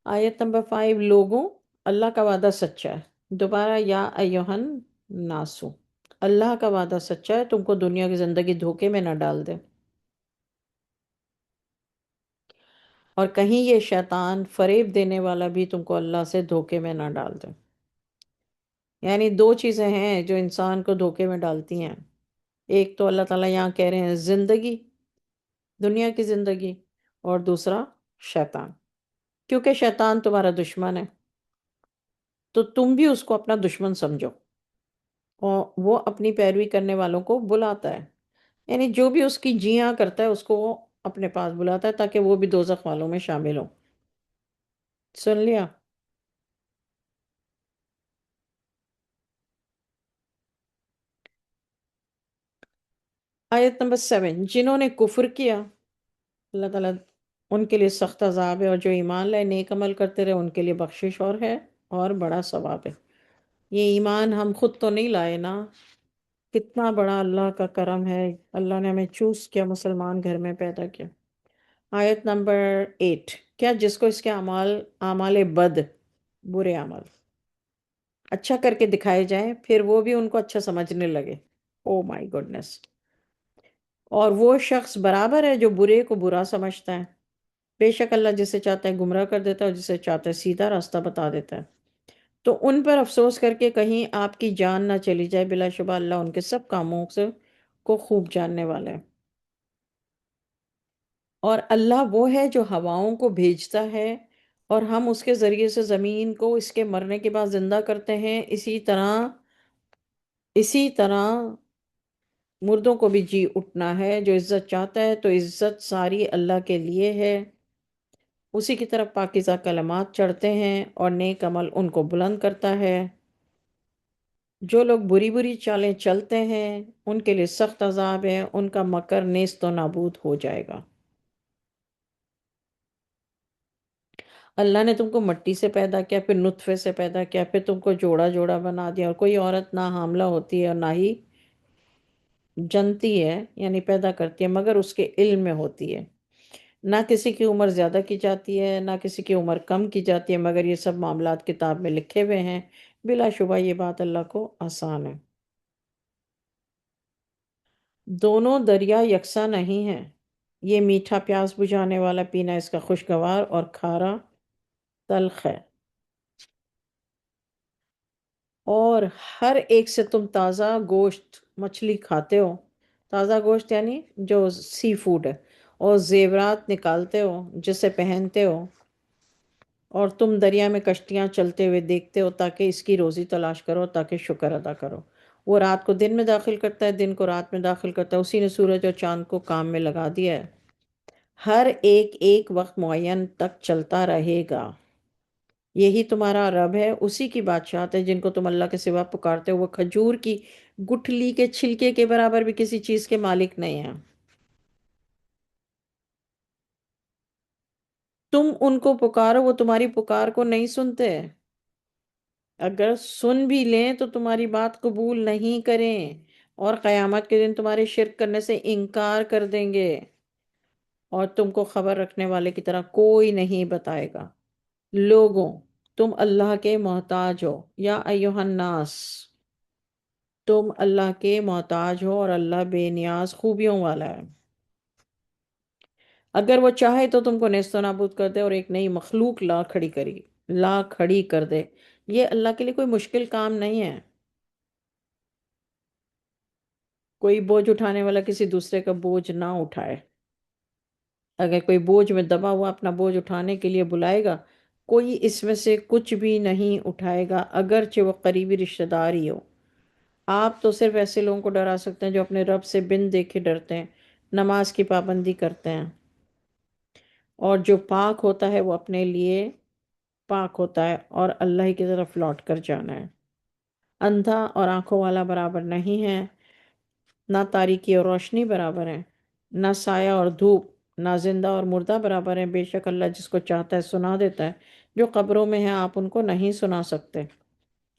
آیت نمبر 5۔ لوگوں، اللہ کا وعدہ سچا ہے۔ دوبارہ یا ایہن ناسو، اللہ کا وعدہ سچا ہے، تم کو دنیا کی زندگی دھوکے میں نہ ڈال دے، اور کہیں یہ شیطان فریب دینے والا بھی تم کو اللہ سے دھوکے میں نہ ڈال دے۔ یعنی دو چیزیں ہیں جو انسان کو دھوکے میں ڈالتی ہیں، ایک تو اللہ تعالیٰ یہاں کہہ رہے ہیں زندگی، دنیا کی زندگی، اور دوسرا شیطان، کیونکہ شیطان تمہارا دشمن ہے تو تم بھی اس کو اپنا دشمن سمجھو، اور وہ اپنی پیروی کرنے والوں کو بلاتا ہے، یعنی جو بھی اس کی جیاں کرتا ہے اس کو وہ اپنے پاس بلاتا ہے تاکہ وہ بھی دوزخ والوں میں شامل ہو۔ سن لیا؟ آیت نمبر 7۔ جنہوں نے کفر کیا، اللہ تعالیٰ ان کے لیے سخت عذاب ہے، اور جو ایمان لائے نیک عمل کرتے رہے ان کے لیے بخشش اور ہے اور بڑا ثواب ہے۔ یہ ایمان ہم خود تو نہیں لائے نا، کتنا بڑا اللہ کا کرم ہے، اللہ نے ہمیں چوز کیا، مسلمان گھر میں پیدا کیا۔ آیت نمبر 8۔ کیا جس کو اس کے اعمال بد، برے اعمال اچھا کر کے دکھائے جائیں پھر وہ بھی ان کو اچھا سمجھنے لگے؟ او مائی گوڈنس! اور وہ شخص برابر ہے جو برے کو برا سمجھتا ہے، بے شک اللہ جسے چاہتا ہے گمراہ کر دیتا ہے اور جسے چاہتا ہے سیدھا راستہ بتا دیتا ہے۔ تو ان پر افسوس کر کے کہیں آپ کی جان نہ چلی جائے، بلا شبہ اللہ ان کے سب کاموں سے کو خوب جاننے والا ہے۔ اور اللہ وہ ہے جو ہواؤں کو بھیجتا ہے اور ہم اس کے ذریعے سے زمین کو اس کے مرنے کے بعد زندہ کرتے ہیں، اسی طرح مردوں کو بھی جی اٹھنا ہے۔ جو عزت چاہتا ہے تو عزت ساری اللہ کے لیے ہے، اسی کی طرف پاکیزہ کلمات چڑھتے ہیں اور نیک عمل ان کو بلند کرتا ہے۔ جو لوگ بری بری چالیں چلتے ہیں ان کے لیے سخت عذاب ہے، ان کا مکر نیست و نابود ہو جائے گا۔ اللہ نے تم کو مٹی سے پیدا کیا، پھر نطفے سے پیدا کیا، پھر تم کو جوڑا جوڑا بنا دیا، اور کوئی عورت نہ حاملہ ہوتی ہے اور نہ ہی جنتی ہے، یعنی پیدا کرتی ہے، مگر اس کے علم میں ہوتی ہے۔ نہ کسی کی عمر زیادہ کی جاتی ہے نہ کسی کی عمر کم کی جاتی ہے، مگر یہ سب معاملات کتاب میں لکھے ہوئے ہیں، بلا شبہ یہ بات اللہ کو آسان ہے۔ دونوں دریا یکساں نہیں ہیں، یہ میٹھا پیاس بجھانے والا پینا اس کا خوشگوار، اور کھارا تلخ ہے۔ اور ہر ایک سے تم تازہ گوشت مچھلی کھاتے ہو، تازہ گوشت یعنی جو سی فوڈ ہے، اور زیورات نکالتے ہو جسے پہنتے ہو، اور تم دریا میں کشتیاں چلتے ہوئے دیکھتے ہو تاکہ اس کی روزی تلاش کرو، تاکہ شکر ادا کرو۔ وہ رات کو دن میں داخل کرتا ہے، دن کو رات میں داخل کرتا ہے، اسی نے سورج اور چاند کو کام میں لگا دیا ہے، ہر ایک ایک وقت معین تک چلتا رہے گا۔ یہی تمہارا رب ہے، اسی کی بادشاہت ہے۔ جن کو تم اللہ کے سوا پکارتے ہو وہ کھجور کی گٹھلی کے چھلکے کے برابر بھی کسی چیز کے مالک نہیں ہیں۔ تم ان کو پکارو، وہ تمہاری پکار کو نہیں سنتے، اگر سن بھی لیں تو تمہاری بات قبول نہیں کریں، اور قیامت کے دن تمہارے شرک کرنے سے انکار کر دیں گے، اور تم کو خبر رکھنے والے کی طرح کوئی نہیں بتائے گا۔ لوگوں، تم اللہ کے محتاج ہو، یا ایوہ الناس، تم اللہ کے محتاج ہو، اور اللہ بے نیاز خوبیوں والا ہے۔ اگر وہ چاہے تو تم کو نیست و نابود کر دے اور ایک نئی مخلوق لا کھڑی کر دے، یہ اللہ کے لیے کوئی مشکل کام نہیں ہے۔ کوئی بوجھ اٹھانے والا کسی دوسرے کا بوجھ نہ اٹھائے، اگر کوئی بوجھ میں دبا ہوا اپنا بوجھ اٹھانے کے لیے بلائے گا، کوئی اس میں سے کچھ بھی نہیں اٹھائے گا، اگرچہ وہ قریبی رشتہ دار ہی ہو۔ آپ تو صرف ایسے لوگوں کو ڈرا سکتے ہیں جو اپنے رب سے بن دیکھے ڈرتے ہیں، نماز کی پابندی کرتے ہیں، اور جو پاک ہوتا ہے وہ اپنے لیے پاک ہوتا ہے اور اللہ ہی کی طرف لوٹ کر جانا ہے۔ اندھا اور آنکھوں والا برابر نہیں ہے، نہ تاریکی اور روشنی برابر ہیں، نہ سایہ اور دھوپ، نہ زندہ اور مردہ برابر ہیں۔ بے شک اللہ جس کو چاہتا ہے سنا دیتا ہے، جو قبروں میں ہیں آپ ان کو نہیں سنا سکتے۔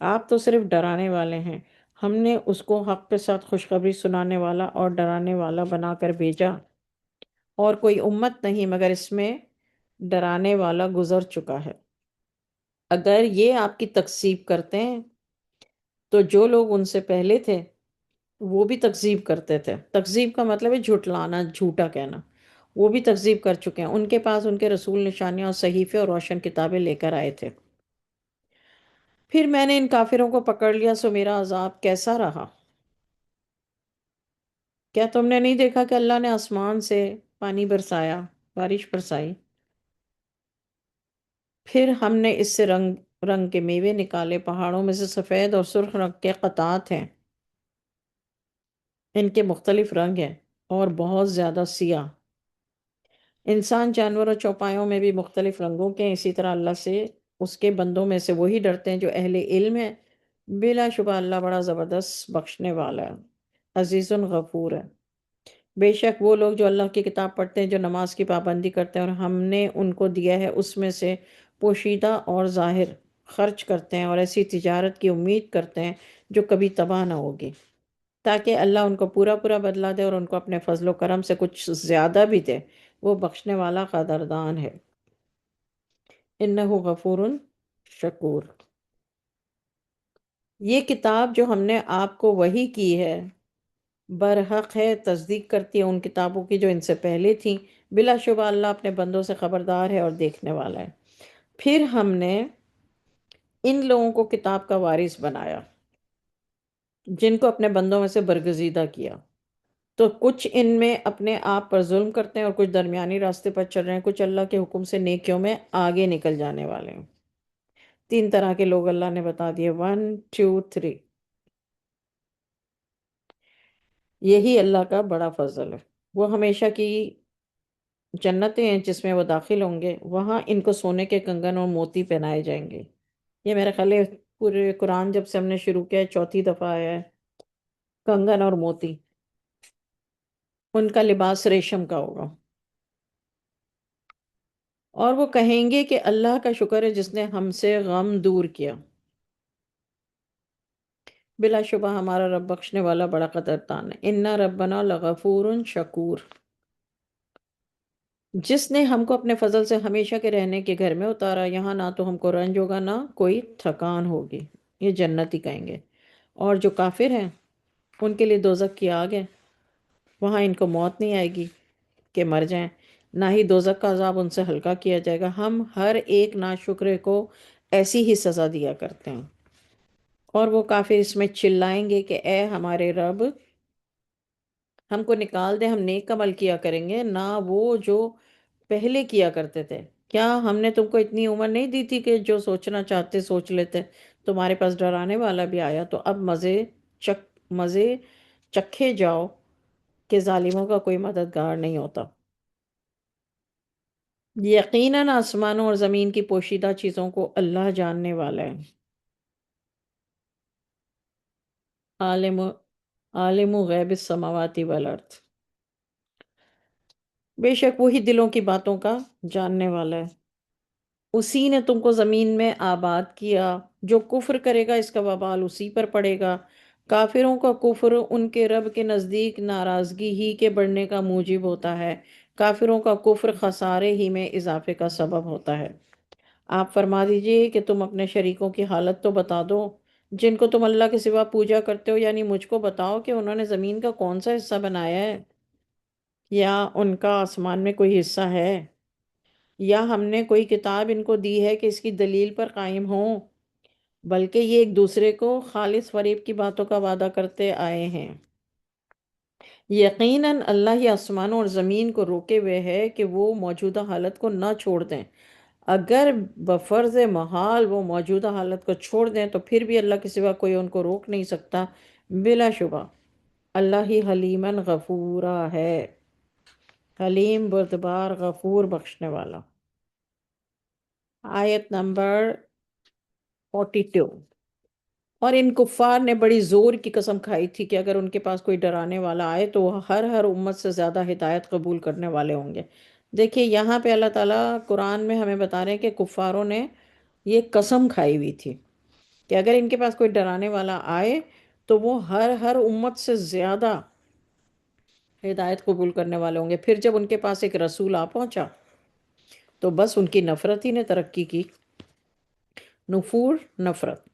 آپ تو صرف ڈرانے والے ہیں، ہم نے اس کو حق کے ساتھ خوشخبری سنانے والا اور ڈرانے والا بنا کر بھیجا، اور کوئی امت نہیں مگر اس میں ڈرانے والا گزر چکا ہے۔ اگر یہ آپ کی تکذیب کرتے ہیں تو جو لوگ ان سے پہلے تھے وہ بھی تکذیب کرتے تھے۔ تکذیب کا مطلب ہے جھٹلانا، جھوٹا کہنا۔ وہ بھی تکذیب کر چکے ہیں، ان کے پاس ان کے رسول نشانیاں اور صحیفے اور روشن کتابیں لے کر آئے تھے۔ پھر میں نے ان کافروں کو پکڑ لیا، سو میرا عذاب کیسا رہا۔ کیا تم نے نہیں دیکھا کہ اللہ نے آسمان سے پانی برسایا، بارش برسائی، پھر ہم نے اس سے رنگ رنگ کے میوے نکالے، پہاڑوں میں سے سفید اور سرخ رنگ کے قطعات ہیں، ان کے مختلف رنگ ہیں اور بہت زیادہ سیاہ۔ انسان، جانور اور چوپایوں میں بھی مختلف رنگوں کے ہیں۔ اسی طرح اللہ سے اس کے بندوں میں سے وہی ڈرتے ہیں جو اہل علم ہے۔ بلا شبہ اللہ بڑا زبردست بخشنے والا ہے، عزیز غفور ہے۔ بے شک وہ لوگ جو اللہ کی کتاب پڑھتے ہیں، جو نماز کی پابندی کرتے ہیں اور ہم نے ان کو دیا ہے اس میں سے پوشیدہ اور ظاہر، خرچ کرتے ہیں اور ایسی تجارت کی امید کرتے ہیں جو کبھی تباہ نہ ہوگی، تاکہ اللہ ان کو پورا پورا بدلہ دے اور ان کو اپنے فضل و کرم سے کچھ زیادہ بھی دے۔ وہ بخشنے والا قدردان ہے۔ انہ غفور شکور۔ یہ کتاب جو ہم نے آپ کو وحی کی ہے برحق ہے، تصدیق کرتی ہے ان کتابوں کی جو ان سے پہلے تھیں۔ بلا شبہ اللہ اپنے بندوں سے خبردار ہے اور دیکھنے والا ہے۔ پھر ہم نے ان لوگوں کو کتاب کا وارث بنایا جن کو اپنے بندوں میں سے برگزیدہ کیا، تو کچھ ان میں اپنے آپ پر ظلم کرتے ہیں اور کچھ درمیانی راستے پر چل رہے ہیں، کچھ اللہ کے حکم سے نیکیوں میں آگے نکل جانے والے ہیں۔ تین طرح کے لوگ اللہ نے بتا دیے، 1 2 3۔ یہی اللہ کا بڑا فضل ہے۔ وہ ہمیشہ کی جنتیں ہیں جس میں وہ داخل ہوں گے، وہاں ان کو سونے کے کنگن اور موتی پہنائے جائیں گے۔ یہ میرا خیال ہے پورے قرآن جب سے ہم نے شروع کیا ہے چوتھی دفعہ آیا ہے، کنگن اور موتی۔ ان کا لباس ریشم کا ہوگا، اور وہ کہیں گے کہ اللہ کا شکر ہے جس نے ہم سے غم دور کیا۔ بلا شبہ ہمارا رب بخشنے والا بڑا قدردان ہے۔ اِنَّ رَبَّنَا لَغَفُورٌ شَکُور۔ جس نے ہم کو اپنے فضل سے ہمیشہ کے رہنے کے گھر میں اتارا، یہاں نہ تو ہم کو رنج ہوگا نہ کوئی تھکان ہوگی۔ یہ جنتی کہیں گے۔ اور جو کافر ہیں ان کے لیے دوزخ کی آگ ہے، وہاں ان کو موت نہیں آئے گی کہ مر جائیں، نہ ہی دوزخ کا عذاب ان سے ہلکا کیا جائے گا۔ ہم ہر ایک ناشکرے کو ایسی ہی سزا دیا کرتے ہیں۔ اور وہ کافر اس میں چلائیں گے کہ اے ہمارے رب، ہم کو نکال دے، ہم نیک عمل کیا کریں گے نہ وہ جو پہلے کیا کرتے تھے۔ کیا ہم نے تم کو اتنی عمر نہیں دی تھی کہ جو سوچنا چاہتے سوچ لیتے؟ تمہارے پاس ڈرانے والا بھی آیا تو اب مزے چکھے جاؤ کہ ظالموں کا کوئی مددگار نہیں ہوتا۔ یقیناً آسمانوں اور زمین کی پوشیدہ چیزوں کو اللہ جاننے والا ہے۔ عالم عالم غیب السماوات والارض۔ بے شک وہی دلوں کی باتوں کا جاننے والا ہے۔ اسی نے تم کو زمین میں آباد کیا، جو کفر کرے گا اس کا وبال اسی پر پڑے گا۔ کافروں کا کفر ان کے رب کے نزدیک ناراضگی ہی کے بڑھنے کا موجب ہوتا ہے۔ کافروں کا کفر خسارے ہی میں اضافے کا سبب ہوتا ہے۔ آپ فرما دیجئے کہ تم اپنے شریکوں کی حالت تو بتا دو جن کو تم اللہ کے سوا پوجا کرتے ہو، یعنی مجھ کو بتاؤ کہ انہوں نے زمین کا کون سا حصہ بنایا ہے، یا ان کا آسمان میں کوئی حصہ ہے، یا ہم نے کوئی کتاب ان کو دی ہے کہ اس کی دلیل پر قائم ہوں، بلکہ یہ ایک دوسرے کو خالص فریب کی باتوں کا وعدہ کرتے آئے ہیں۔ یقیناً اللہ ہی آسمانوں اور زمین کو روکے ہوئے ہے کہ وہ موجودہ حالت کو نہ چھوڑ دیں۔ اگر بفرض محال وہ موجودہ حالت کو چھوڑ دیں تو پھر بھی اللہ کے سوا کوئی ان کو روک نہیں سکتا۔ بلا شبہ اللہ ہی حلیماً غفورا ہے، حلیم بردبار، غفور بخشنے والا۔ آیت نمبر 42۔ اور ان کفار نے بڑی زور کی قسم کھائی تھی کہ اگر ان کے پاس کوئی ڈرانے والا آئے تو وہ ہر امت سے زیادہ ہدایت قبول کرنے والے ہوں گے۔ دیکھیے یہاں پہ اللہ تعالیٰ قرآن میں ہمیں بتا رہے ہیں کہ کفاروں نے یہ قسم کھائی ہوئی تھی کہ اگر ان کے پاس کوئی ڈرانے والا آئے تو وہ ہر امت سے زیادہ ہدایت قبول کرنے والے ہوں گے۔ پھر جب ان کے پاس ایک رسول آ پہنچا تو بس ان کی نفرت ہی نے ترقی کی، نفور، نفرت۔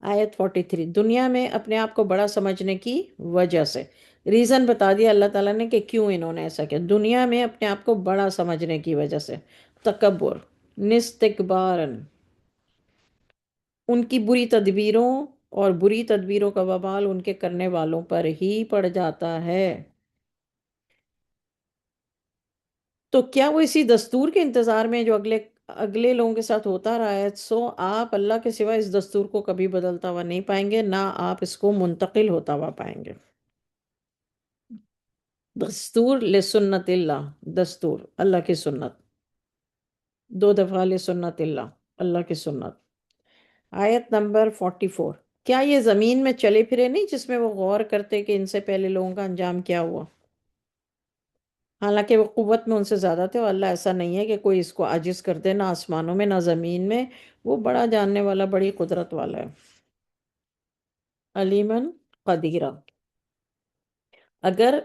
آیت 43، دنیا میں اپنے آپ کو بڑا سمجھنے کی وجہ سے، ریزن بتا دیا اللہ تعالیٰ نے کہ کیوں انہوں نے ایسا کیا۔ دنیا میں اپنے آپ کو بڑا سمجھنے کی وجہ سے، تکبر، نستکبارن، ان کی بری تدبیروں اور بری تدبیروں کا وبال ان کے کرنے والوں پر ہی پڑ جاتا ہے۔ تو کیا وہ اسی دستور کے انتظار میں جو اگلے اگلے لوگوں کے ساتھ ہوتا رہا ہے، سو آپ اللہ کے سوا اس دستور کو کبھی بدلتا ہوا نہیں پائیں گے، نہ آپ اس کو منتقل ہوتا ہوا پائیں گے۔ دستور لسنت اللہ، دستور اللہ کی سنت، دو دفعہ لسنت اللہ، اللہ کی سنت۔ آیت نمبر 44، کیا یہ زمین میں چلے پھرے نہیں جس میں وہ غور کرتے کہ ان سے پہلے لوگوں کا انجام کیا ہوا؟ حالانکہ وہ قوت میں ان سے زیادہ تھے، اور اللہ ایسا نہیں ہے کہ کوئی اس کو عاجز کر دے، نہ آسمانوں میں نہ زمین میں، وہ بڑا جاننے والا، بڑی قدرت والا ہے۔ علیمن قدیرہ، اگر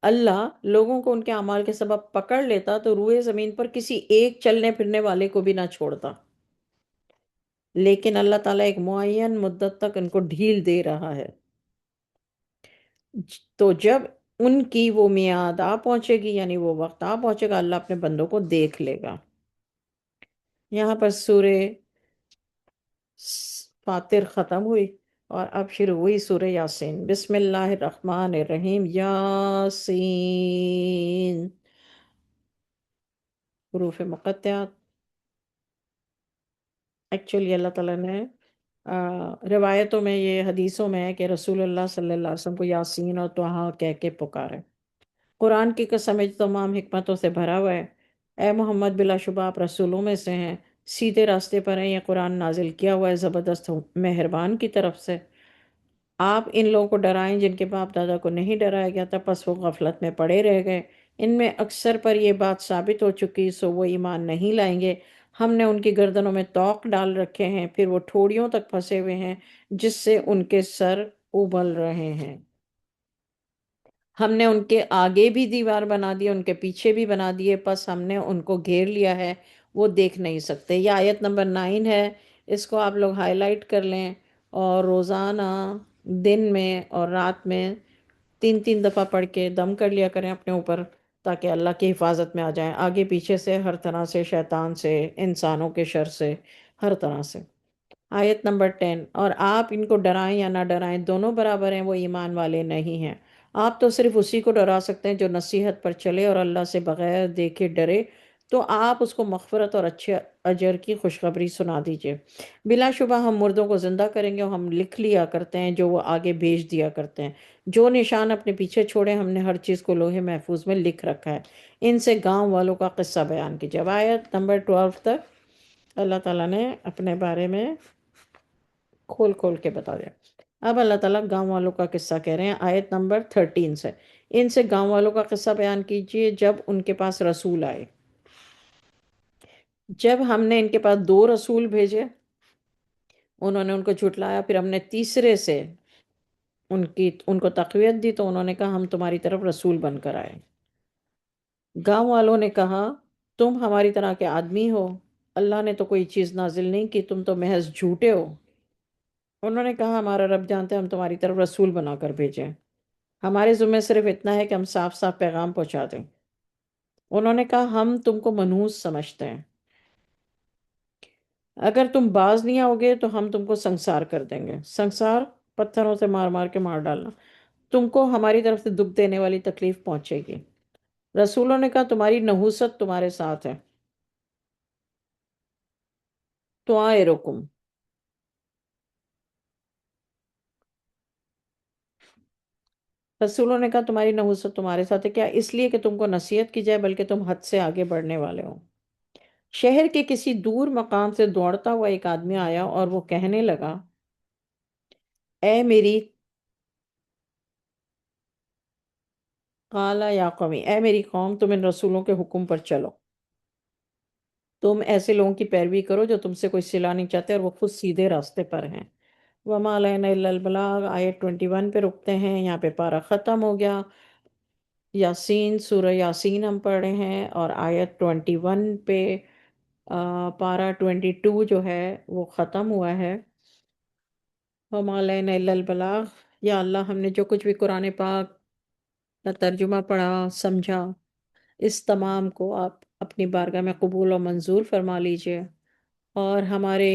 اللہ لوگوں کو ان کے اعمال کے سبب پکڑ لیتا تو روئے زمین پر کسی ایک چلنے پھرنے والے کو بھی نہ چھوڑتا، لیکن اللہ تعالیٰ ایک معین مدت تک ان کو ڈھیل دے رہا ہے۔ تو جب ان کی وہ میعاد آ پہنچے گی، یعنی وہ وقت آ پہنچے گا، اللہ اپنے بندوں کو دیکھ لے گا۔ یہاں پر سورہ فاتر ختم ہوئی اور اب شروع ہوئی سورہ یاسین۔ بسم اللہ الرحمن الرحیم، یاسین، حروف مقطعات۔ ایکچولی اللہ تعالیٰ نے روایتوں میں، یہ حدیثوں میں ہے کہ رسول اللہ صلی اللہ علیہ وسلم کو یاسین اور طٰہٰ کہہ کے پکارے۔ قرآن کی قسم ہے جو تمام حکمتوں سے بھرا ہوا ہے۔ اے محمد، بلا شبہ آپ رسولوں میں سے ہیں، سیدھے راستے پر ہیں، یہ قرآن نازل کیا ہوا ہے زبردست مہربان کی طرف سے۔ آپ ان لوگوں کو ڈرائیں جن کے باپ دادا کو نہیں ڈرایا گیا تھا، پس وہ غفلت میں پڑے رہ گئے۔ ان میں اکثر پر یہ بات ثابت ہو چکی، سو وہ ایمان نہیں لائیں گے۔ ہم نے ان کی گردنوں میں طوق ڈال رکھے ہیں، پھر وہ ٹھوڑیوں تک پھنسے ہوئے ہیں جس سے ان کے سر ابل رہے ہیں۔ ہم نے ان کے آگے بھی دیوار بنا دی، ان کے پیچھے بھی بنا دیے، پس ہم نے ان کو گھیر لیا ہے، وہ دیکھ نہیں سکتے۔ یہ آیت نمبر 9 ہے، اس کو آپ لوگ ہائی لائٹ کر لیں اور روزانہ دن میں اور رات میں 3 3 دفعہ پڑھ کے دم کر لیا کریں اپنے اوپر، تاکہ اللہ کی حفاظت میں آ جائیں، آگے پیچھے سے، ہر طرح سے، شیطان سے، انسانوں کے شر سے، ہر طرح سے۔ آیت نمبر 10، اور آپ ان کو ڈرائیں یا نہ ڈرائیں دونوں برابر ہیں، وہ ایمان والے نہیں ہیں۔ آپ تو صرف اسی کو ڈرا سکتے ہیں جو نصیحت پر چلے اور اللہ سے بغیر دیکھے ڈرے، تو آپ اس کو مغفرت اور اچھے اجر کی خوشخبری سنا دیجئے۔ بلا شبہ ہم مردوں کو زندہ کریں گے، اور ہم لکھ لیا کرتے ہیں جو وہ آگے بھیج دیا کرتے ہیں۔ جو نشان اپنے پیچھے چھوڑے ہم نے ہر چیز کو لوہے محفوظ میں لکھ رکھا ہے۔ ان سے گاؤں والوں کا قصہ بیان کیجئے۔ اب آیت نمبر 12 تک اللہ تعالیٰ نے اپنے بارے میں کھول کھول کے بتا دیا۔ اب اللہ تعالیٰ گاؤں والوں کا قصہ کہہ رہے ہیں آیت نمبر 13 سے۔ ان سے گاؤں والوں کا قصہ بیان کیجئے جب ان کے پاس رسول آئے۔ جب ہم نے ان کے پاس 2 رسول بھیجے، انہوں نے ان کو جھٹلایا، پھر ہم نے تیسرے سے ان کو تقویت دی، تو انہوں نے کہا ہم تمہاری طرف رسول بن کر آئے۔ گاؤں والوں نے کہا تم ہماری طرح کے آدمی ہو، اللہ نے تو کوئی چیز نازل نہیں کی، تم تو محض جھوٹے ہو۔ انہوں نے کہا ہمارا رب جانتے ہیں ہم تمہاری طرف رسول بنا کر بھیجیں، ہمارے ذمہ صرف اتنا ہے کہ ہم صاف صاف پیغام پہنچا دیں۔ انہوں نے کہا ہم تم کو منحوس سمجھتے ہیں، اگر تم باز نہیں آؤ گے تو ہم تم کو سنسار کر دیں گے۔ سنسار، پتھروں سے مار مار کے مار ڈالنا۔ تم کو ہماری طرف سے دکھ دینے والی تکلیف پہنچے گی۔ رسولوں نے کہا تمہاری نحوست تمہارے ساتھ ہے، تو آئے رکم، رسولوں نے کہا تمہاری نحوست تمہارے ساتھ ہے، کیا اس لیے کہ تم کو نصیحت کی جائے، بلکہ تم حد سے آگے بڑھنے والے ہو۔ شہر کے کسی دور مقام سے دوڑتا ہوا ایک آدمی آیا اور وہ کہنے لگا، اے میری قالا یا قومی، اے میری قوم، تم ان رسولوں کے حکم پر چلو، تم ایسے لوگوں کی پیروی کرو جو تم سے کوئی صلہ نہیں چاہتے اور وہ خود سیدھے راستے پر ہیں۔ وَمَا عَلَيْنَا إِلَّا الْبَلَاغُ، آیت 21 پہ رکتے ہیں، یہاں پہ پارہ ختم ہو گیا۔ یاسین، سورہ یاسین ہم پڑھ رہے ہیں، اور آیت 21 پہ پارہ 22 جو ہے وہ ختم ہوا ہے۔ وَمَا عَلَيْنَا إِلَّا الْبَلَاغُ۔ یا اللہ، ہم نے جو کچھ بھی قرآن پاک کا ترجمہ پڑھا، سمجھا، اس تمام کو آپ اپنی بارگاہ میں قبول و منظور فرما لیجئے، اور ہمارے